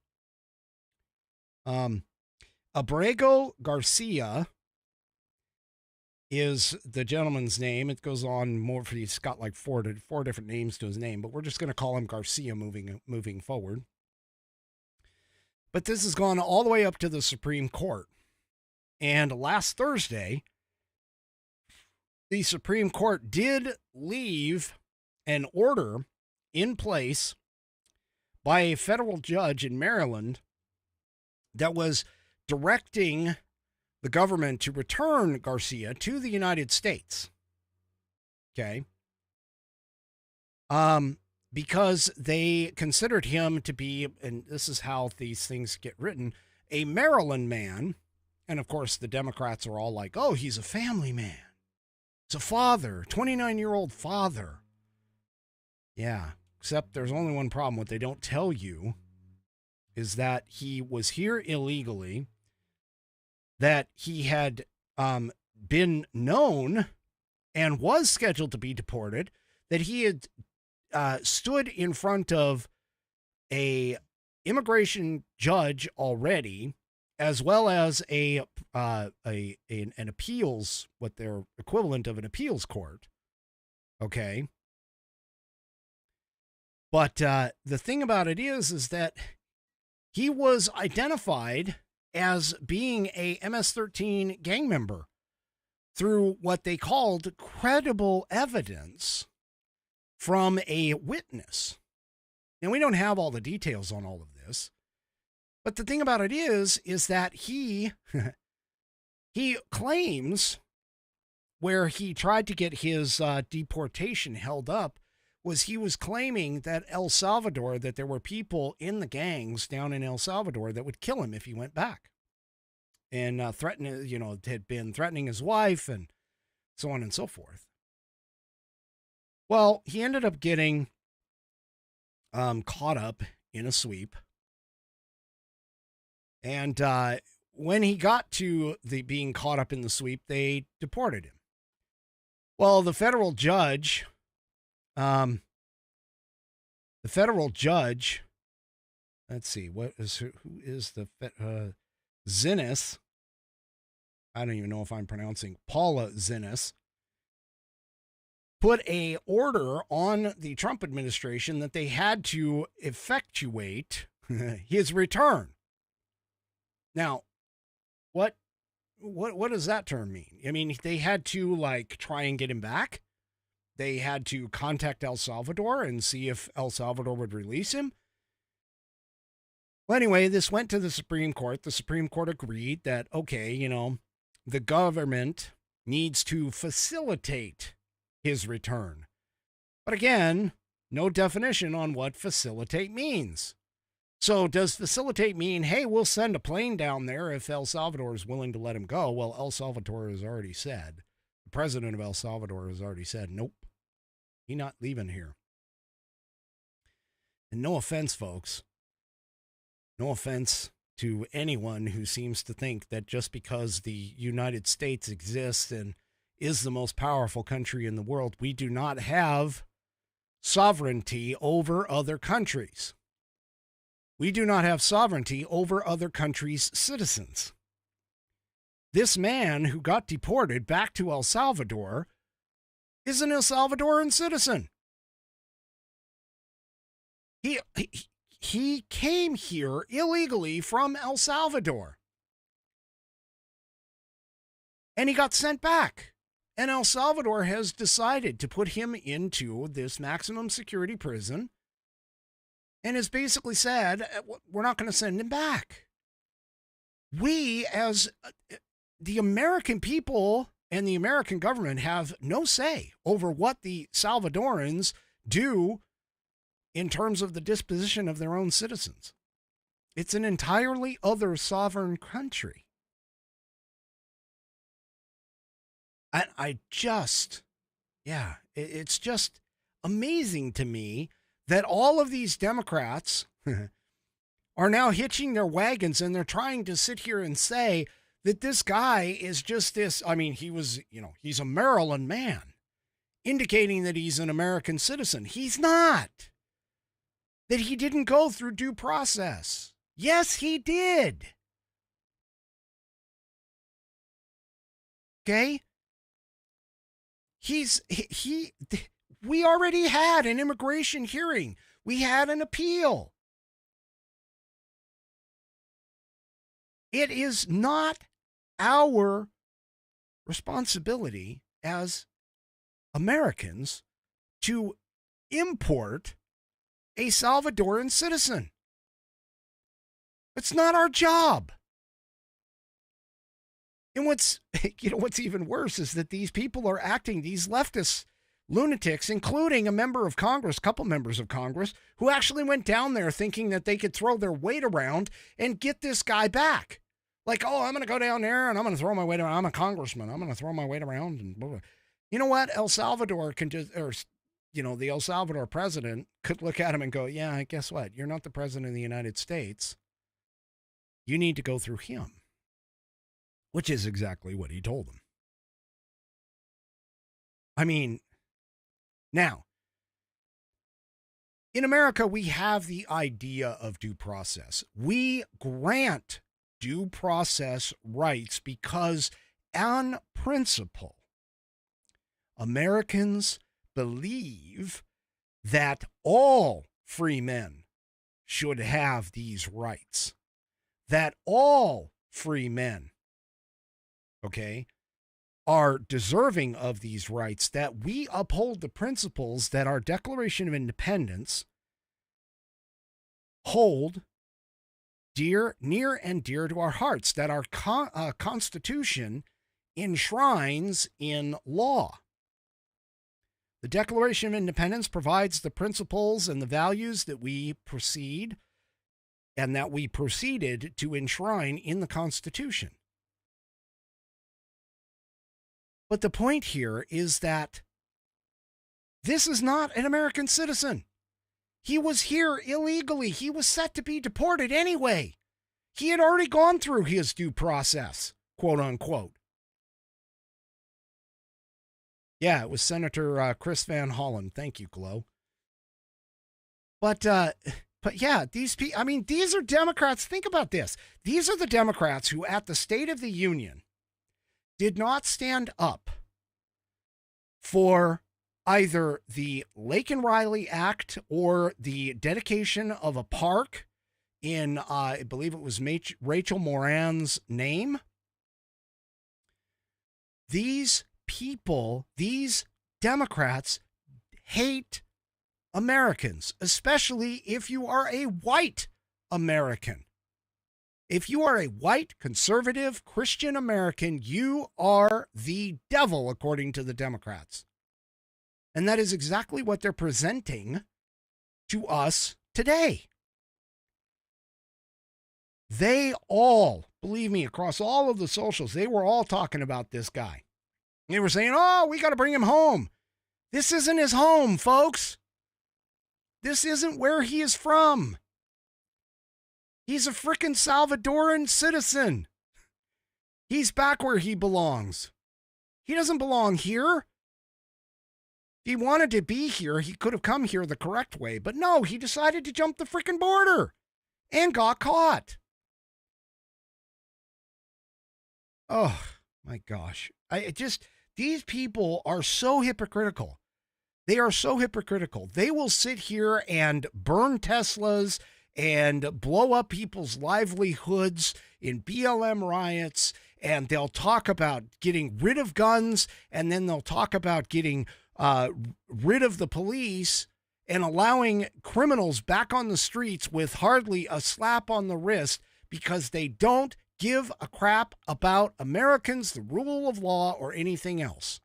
Abrego Garcia is the gentleman's name. It goes on more for, he's got like four different names to his name, but we're just going to call him Garcia moving forward. But this has gone all the way up to the Supreme Court. And last Thursday, the Supreme Court did leave an order in place by a federal judge in Maryland that was directing the government to return Garcia to the United States. Okay. Because they considered him to be, and this is how these things get written, a Maryland man. And of course, the Democrats are all like, oh, he's a family man. He's a father, 29-year-old father. Yeah, except there's only one problem. What they don't tell you is that he was here illegally, that he had been known and was scheduled to be deported, that he had stood in front of a immigration judge already, as well as an appeals, what their equivalent of an appeals court. Okay. But the thing about it is that he was identified as being a MS-13 gang member through what they called credible evidence from a witness. Now, we don't have all the details on all of this, but the thing about it is that he claims where he tried to get his deportation held up was he was claiming that El Salvador, that there were people in the gangs down in El Salvador that would kill him if he went back, and had been threatening his wife and so on and so forth. Well, he ended up getting caught up in a sweep. And when he got to the being caught up in the sweep, they deported him. Well, the federal judge, let's see, who is the Zinnis? I don't even know if I'm pronouncing Paula Zinnis. Put a order on the Trump administration that they had to effectuate his return. Now, what does that term mean? I mean, they had to try and get him back. They had to contact El Salvador and see if El Salvador would release him. Well, anyway, this went to the Supreme Court. The Supreme Court agreed that, okay, the government needs to facilitate his return. But again, no definition on what facilitate means. So does facilitate mean, hey, we'll send a plane down there if El Salvador is willing to let him go? Well, El Salvador has already said, the president of El Salvador has already said, nope, he's not leaving here. And no offense, folks. No offense to anyone who seems to think that just because the United States exists and is the most powerful country in the world, we do not have sovereignty over other countries. We do not have sovereignty over other countries' citizens. This man who got deported back to El Salvador is an El Salvadoran citizen. He came here illegally from El Salvador. And he got sent back. And El Salvador has decided to put him into this maximum security prison and has basically said, we're not going to send him back. We, as the American people and the American government, have no say over what the Salvadorans do in terms of the disposition of their own citizens. It's an entirely other sovereign country. And it's just amazing to me that all of these Democrats are now hitching their wagons, and they're trying to sit here and say that this guy is just this. I mean, he's a Maryland man, indicating that he's an American citizen. He's not. That he didn't go through due process. Yes, he did. Okay? We already had an immigration hearing. We had an appeal. It is not our responsibility as Americans to import a Salvadoran citizen. It's not our job. And what's even worse is that these people are acting, these leftist lunatics, including a member of Congress, couple members of Congress, who actually went down there thinking that they could throw their weight around and get this guy back. Like, oh, I'm going to go down there and I'm going to throw my weight around. I'm a congressman. I'm going to throw my weight around. And blah, blah. You know what? El Salvador can just, the El Salvador president could look at him and go, yeah, guess what? You're not the president of the United States. You need to go through him, which is exactly what he told them. I mean, now, in America, we have the idea of due process. We grant due process rights because, on principle, Americans believe that all free men should have these rights, that all free men, okay, are deserving of these rights, that we uphold the principles that our Declaration of Independence hold dear, near and dear to our hearts, that our Constitution enshrines in law. The Declaration of Independence provides the principles and the values that we proceeded to enshrine in the Constitution. But the point here is that this is not an American citizen. He was here illegally. He was set to be deported anyway. He had already gone through his due process, quote unquote. Yeah, it was Senator Chris Van Hollen. Thank you, Glow. But yeah, these are Democrats. Think about this. These are the Democrats who, at the State of the Union, did not stand up for either the Lake and Riley Act or the dedication of a park in, I believe it was Rachel Moran's name. These people, these Democrats, hate Americans, especially if you are a white American. If you are a white, conservative, Christian American, you are the devil, according to the Democrats. And that is exactly what they're presenting to us today. They all, believe me, across all of the socials, they were all talking about this guy. They were saying, oh, we got to bring him home. This isn't his home, folks. This isn't where he is from. He's a frickin' Salvadoran citizen. He's back where he belongs. He doesn't belong here. If he wanted to be here, he could have come here the correct way. But no, he decided to jump the frickin' border and got caught. Oh, my gosh. These people are so hypocritical. They are so hypocritical. They will sit here and burn Teslas and blow up people's livelihoods in BLM riots, and they'll talk about getting rid of guns, and then they'll talk about getting rid of the police and allowing criminals back on the streets with hardly a slap on the wrist because they don't give a crap about Americans, the rule of law, or anything else.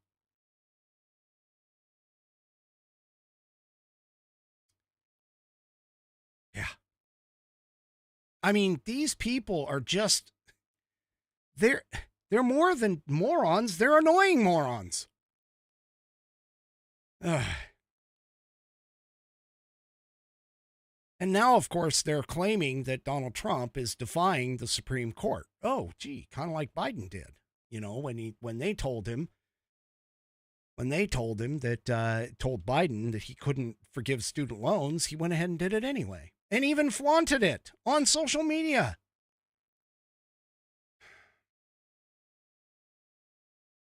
Yeah. I mean, these people are just, they're more than morons. They're annoying morons. Ugh. And now, of course, they're claiming that Donald Trump is defying the Supreme Court. Oh, gee, kind of like Biden did, when they told him that told Biden that he couldn't forgive student loans, he went ahead and did it anyway, and even flaunted it on social media.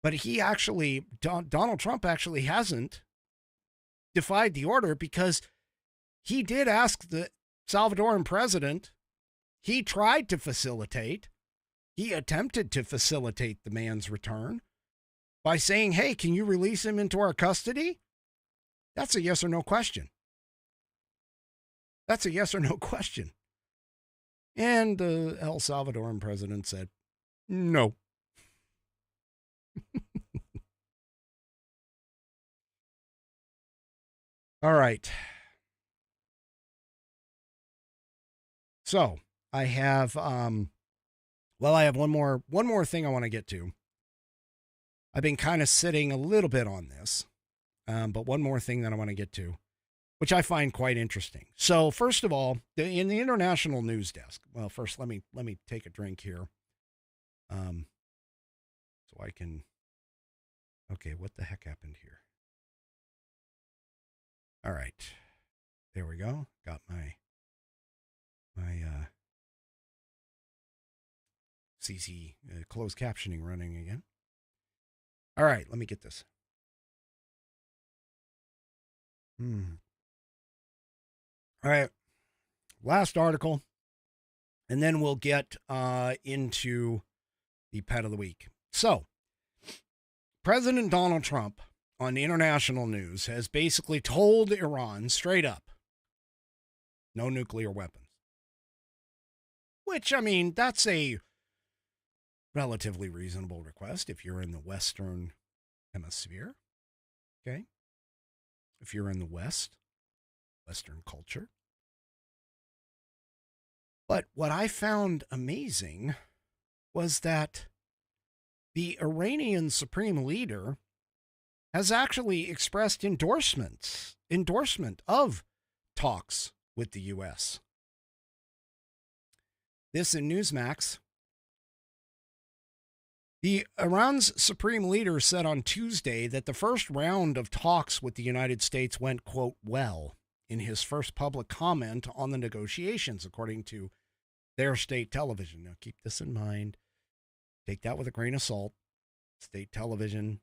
But Donald Trump actually hasn't defied the order, because he did ask the Salvadoran president. He tried to facilitate. He attempted to facilitate the man's return by saying, hey, can you release him into our custody? That's a yes or no question. That's a yes or no question. And the El Salvadoran president said, no. All right. So I have, I have one more thing I want to get to. I've been kind of sitting a little bit on this, but one more thing that I want to get to, which I find quite interesting. So first of all, in the international news desk. Well, first let me take a drink here, so I can. Okay, what the heck happened here? All right, there we go. Got my CC closed captioning running again. All right, let me get this. All right, last article, and then we'll get into the pet of the week. So, President Donald Trump on the international news has basically told Iran straight up, no nuclear weapons. Which, I mean, that's a relatively reasonable request if you're in the Western Hemisphere. Okay? If you're in the West, Western culture. But what I found amazing was that the Iranian supreme leader has actually expressed endorsement of talks with the U.S. This in Newsmax. The Iran's supreme leader said on Tuesday that the first round of talks with the United States went, quote, well, in his first public comment on the negotiations, according to their state television. Now, keep this in mind. Take that with a grain of salt. State television,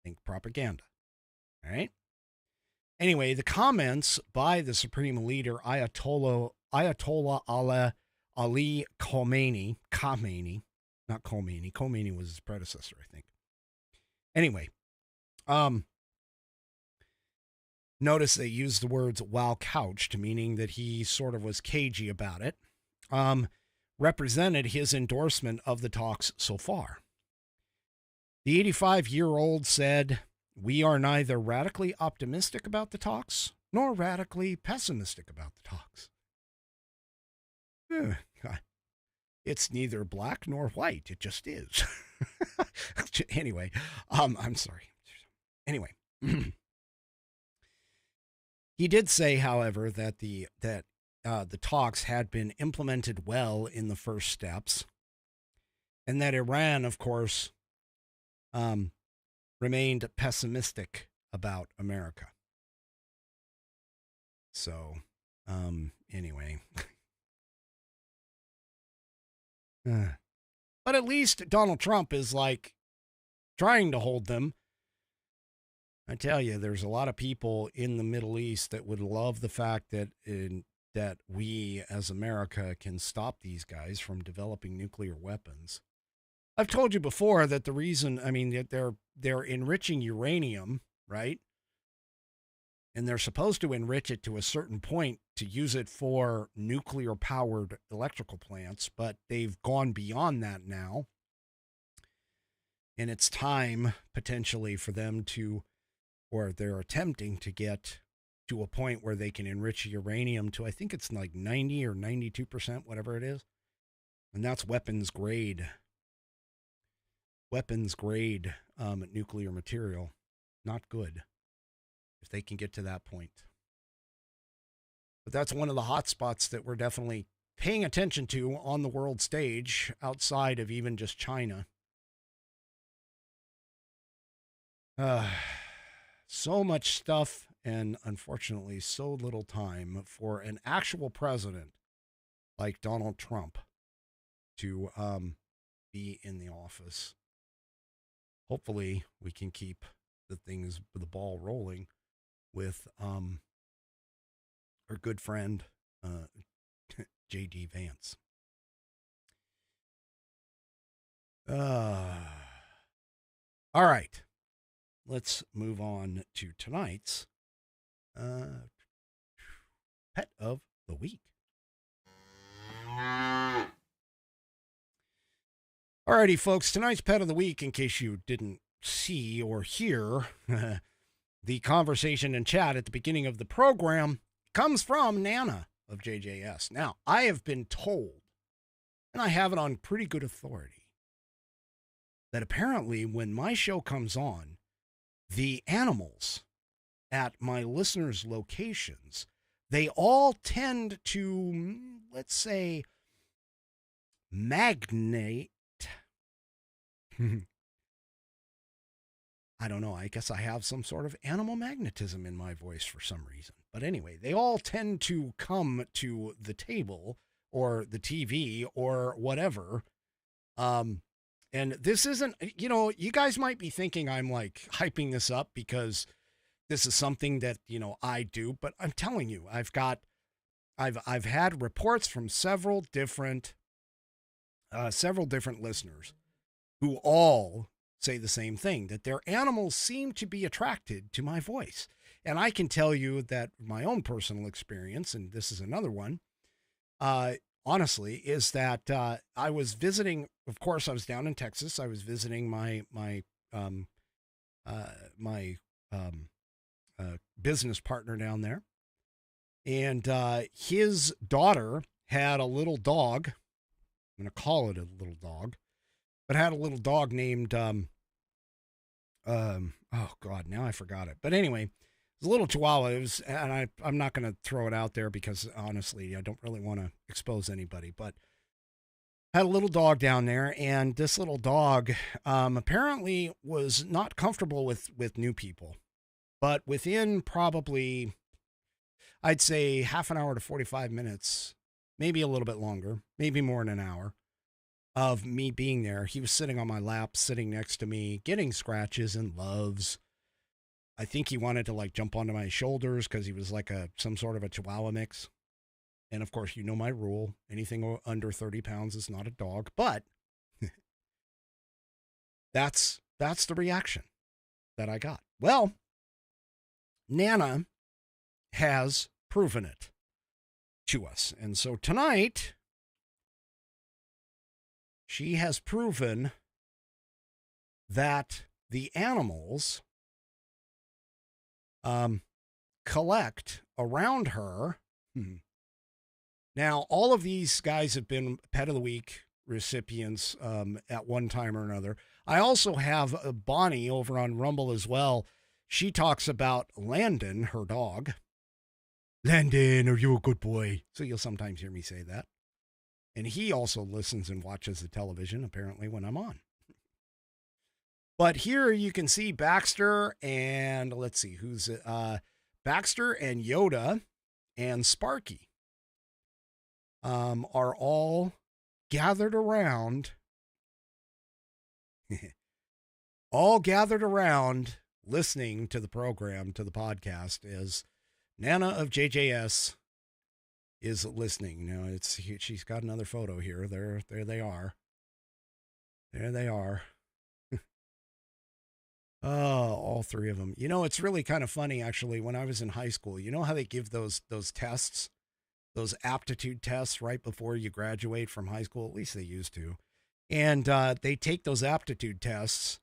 think propaganda. All right? Anyway, the comments by the supreme leader, Ayatollah Ali Khamenei, not Khomeini. Khomeini was his predecessor, I think. Anyway, notice they used the words while couched, meaning that he sort of was cagey about it, represented his endorsement of the talks so far. The 85-year-old said, we are neither radically optimistic about the talks nor radically pessimistic about the talks. It's neither black nor white. It just is. Anyway, I'm sorry. Anyway, he did say, however, that the talks had been implemented well in the first steps, and that Iran, of course, remained pessimistic about America. So, anyway. But at least Donald Trump is like trying to hold them. I tell you, there's a lot of people in the Middle East that would love the fact that that we as America can stop these guys from developing nuclear weapons. I've told you before that the reason, I mean, that they're enriching uranium, right? And they're supposed to enrich it to a certain point to use it for nuclear-powered electrical plants, but they've gone beyond that now. And it's time, potentially, for them to, or they're attempting to get to a point where they can enrich uranium to, I think it's like 90 or 92%, whatever it is. And that's weapons grade nuclear material. Not good if they can get to that point. But that's one of the hot spots that we're definitely paying attention to on the world stage outside of even just China. So much stuff and unfortunately so little time for an actual president like Donald Trump to be in the office. Hopefully we can keep the ball rolling with our good friend J.D. Vance. All right. Let's move on to tonight's Pet of the Week. Alrighty, folks, tonight's Pet of the Week, in case you didn't see or hear the conversation and chat at the beginning of the program, comes from Nana of JJS. Now, I have been told, and I have it on pretty good authority, that apparently when my show comes on, the animals at my listeners' locations, they all tend to, let's say, magnate. I don't know. I guess I have some sort of animal magnetism in my voice for some reason. But anyway, they all tend to come to the table or the TV or whatever. And this isn't, you guys might be thinking I'm like hyping this up because this is something that, I do, but I'm telling you, I've had reports from several different listeners who all say the same thing, that their animals seem to be attracted to my voice. And I can tell you that my own personal experience, and this is another one, honestly, is that I was visiting, of course, I was down in Texas. I was visiting my business partner down there. And his daughter had a little dog. I'm going to call it a little dog, but had a little dog named, oh God, now I forgot it. But anyway, it was a little Chihuahua. It was, and I'm not going to throw it out there because honestly, I don't really want to expose anybody, but had a little dog down there, and this little dog apparently was not comfortable with new people. But within probably, I'd say half an hour to 45 minutes, maybe a little bit longer, maybe more than an hour of me being there, he was sitting on my lap, sitting next to me, getting scratches and loves. I think he wanted to like jump onto my shoulders because he was like some sort of a Chihuahua mix. And of course, my rule, anything under 30 pounds is not a dog, but that's the reaction that I got. Well, Nana has proven it to us. And so tonight, she has proven that the animals collect around her. Now, all of these guys have been Pet of the Week recipients at one time or another. I also have Bonnie over on Rumble as well. She talks about Landon, her dog. Landon, are you a good boy? So you'll sometimes hear me say that. And he also listens and watches the television, apparently, when I'm on. But here you can see Baxter and, let's see, who's it? Baxter and Yoda and Sparky are all gathered around, listening to the program, to the podcast, as Nana of JJS is listening. Now she's got another photo here. There they are. There they are. Oh, all three of them. It's really kind of funny, actually. When I was in high school, you know how they give those tests, those aptitude tests right before you graduate from high school? At least they used to. And they take those aptitude tests,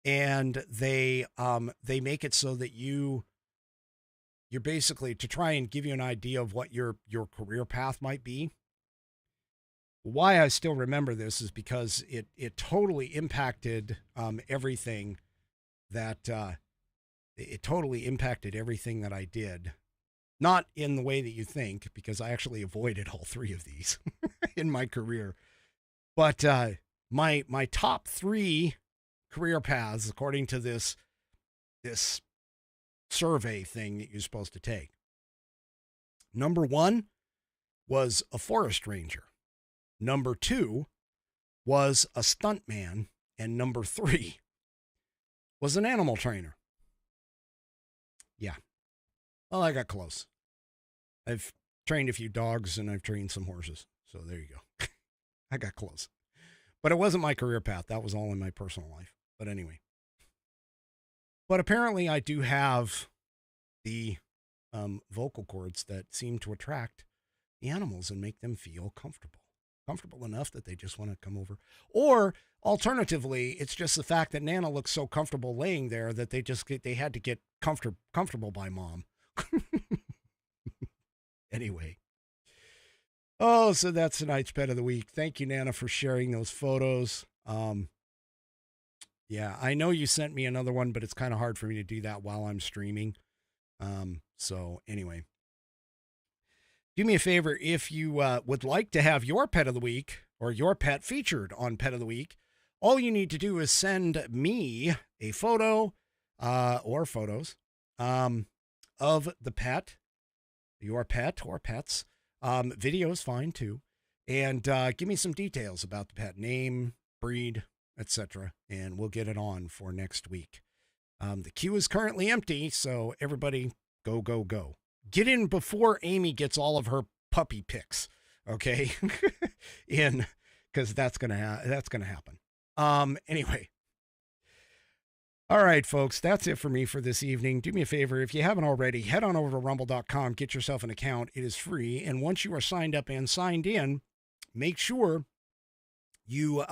and they make it so that you're basically, to try and give you an idea of what your career path might be. Why I still remember this is because it totally impacted everything that I did Not in the way that you think, because I actually avoided all three of these in my career. But my top 3 career paths, according to this survey thing that you're supposed to take. Number 1 was a forest ranger. Number 2 was a stuntman. And number 3 was an animal trainer. Yeah. Well, I got close. I've trained a few dogs and I've trained some horses. So there you go. I got close. But it wasn't my career path. That was all in my personal life. But anyway. But apparently I do have the vocal cords that seem to attract the animals and make them feel comfortable. Comfortable enough that they just want to come over. Or alternatively, it's just the fact that Nana looks so comfortable laying there that they had to get comfortable by mom. Anyway. Oh, so that's tonight's pet of the week. Thank you, Nana, for sharing those photos. Yeah, I know you sent me another one, but it's kind of hard for me to do that while I'm streaming. So anyway. Do me a favor, if you would like to have your pet of the week or your pet featured on Pet of the Week, all you need to do is send me a photo or photos of the pet, your pet or pets. Video is fine too. And give me some details about the pet, name, breed, etc. And we'll get it on for next week. The queue is currently empty, so everybody go, go, go. Get in before Amy gets all of her puppy pics, okay? In, because that's gonna happen. Anyway. All right, folks, that's it for me for this evening. Do me a favor, if you haven't already, head on over to rumble.com, get yourself an account. It is free, and once you are signed up and signed in, make sure you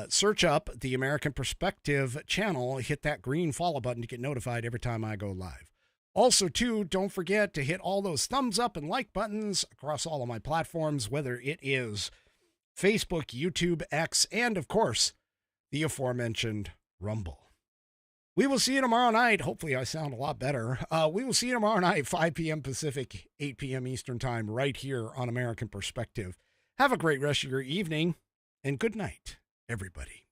search up the American Perspective channel, hit that green follow button to get notified every time I go live. Also, too, don't forget to hit all those thumbs up and like buttons across all of my platforms, whether it is Facebook, YouTube, X, and, of course, the aforementioned Rumble. We will see you tomorrow night. Hopefully I sound a lot better. We will see you tomorrow night, 5 p.m. Pacific, 8 p.m. Eastern Time, right here on American Perspective. Have a great rest of your evening, and good night, everybody.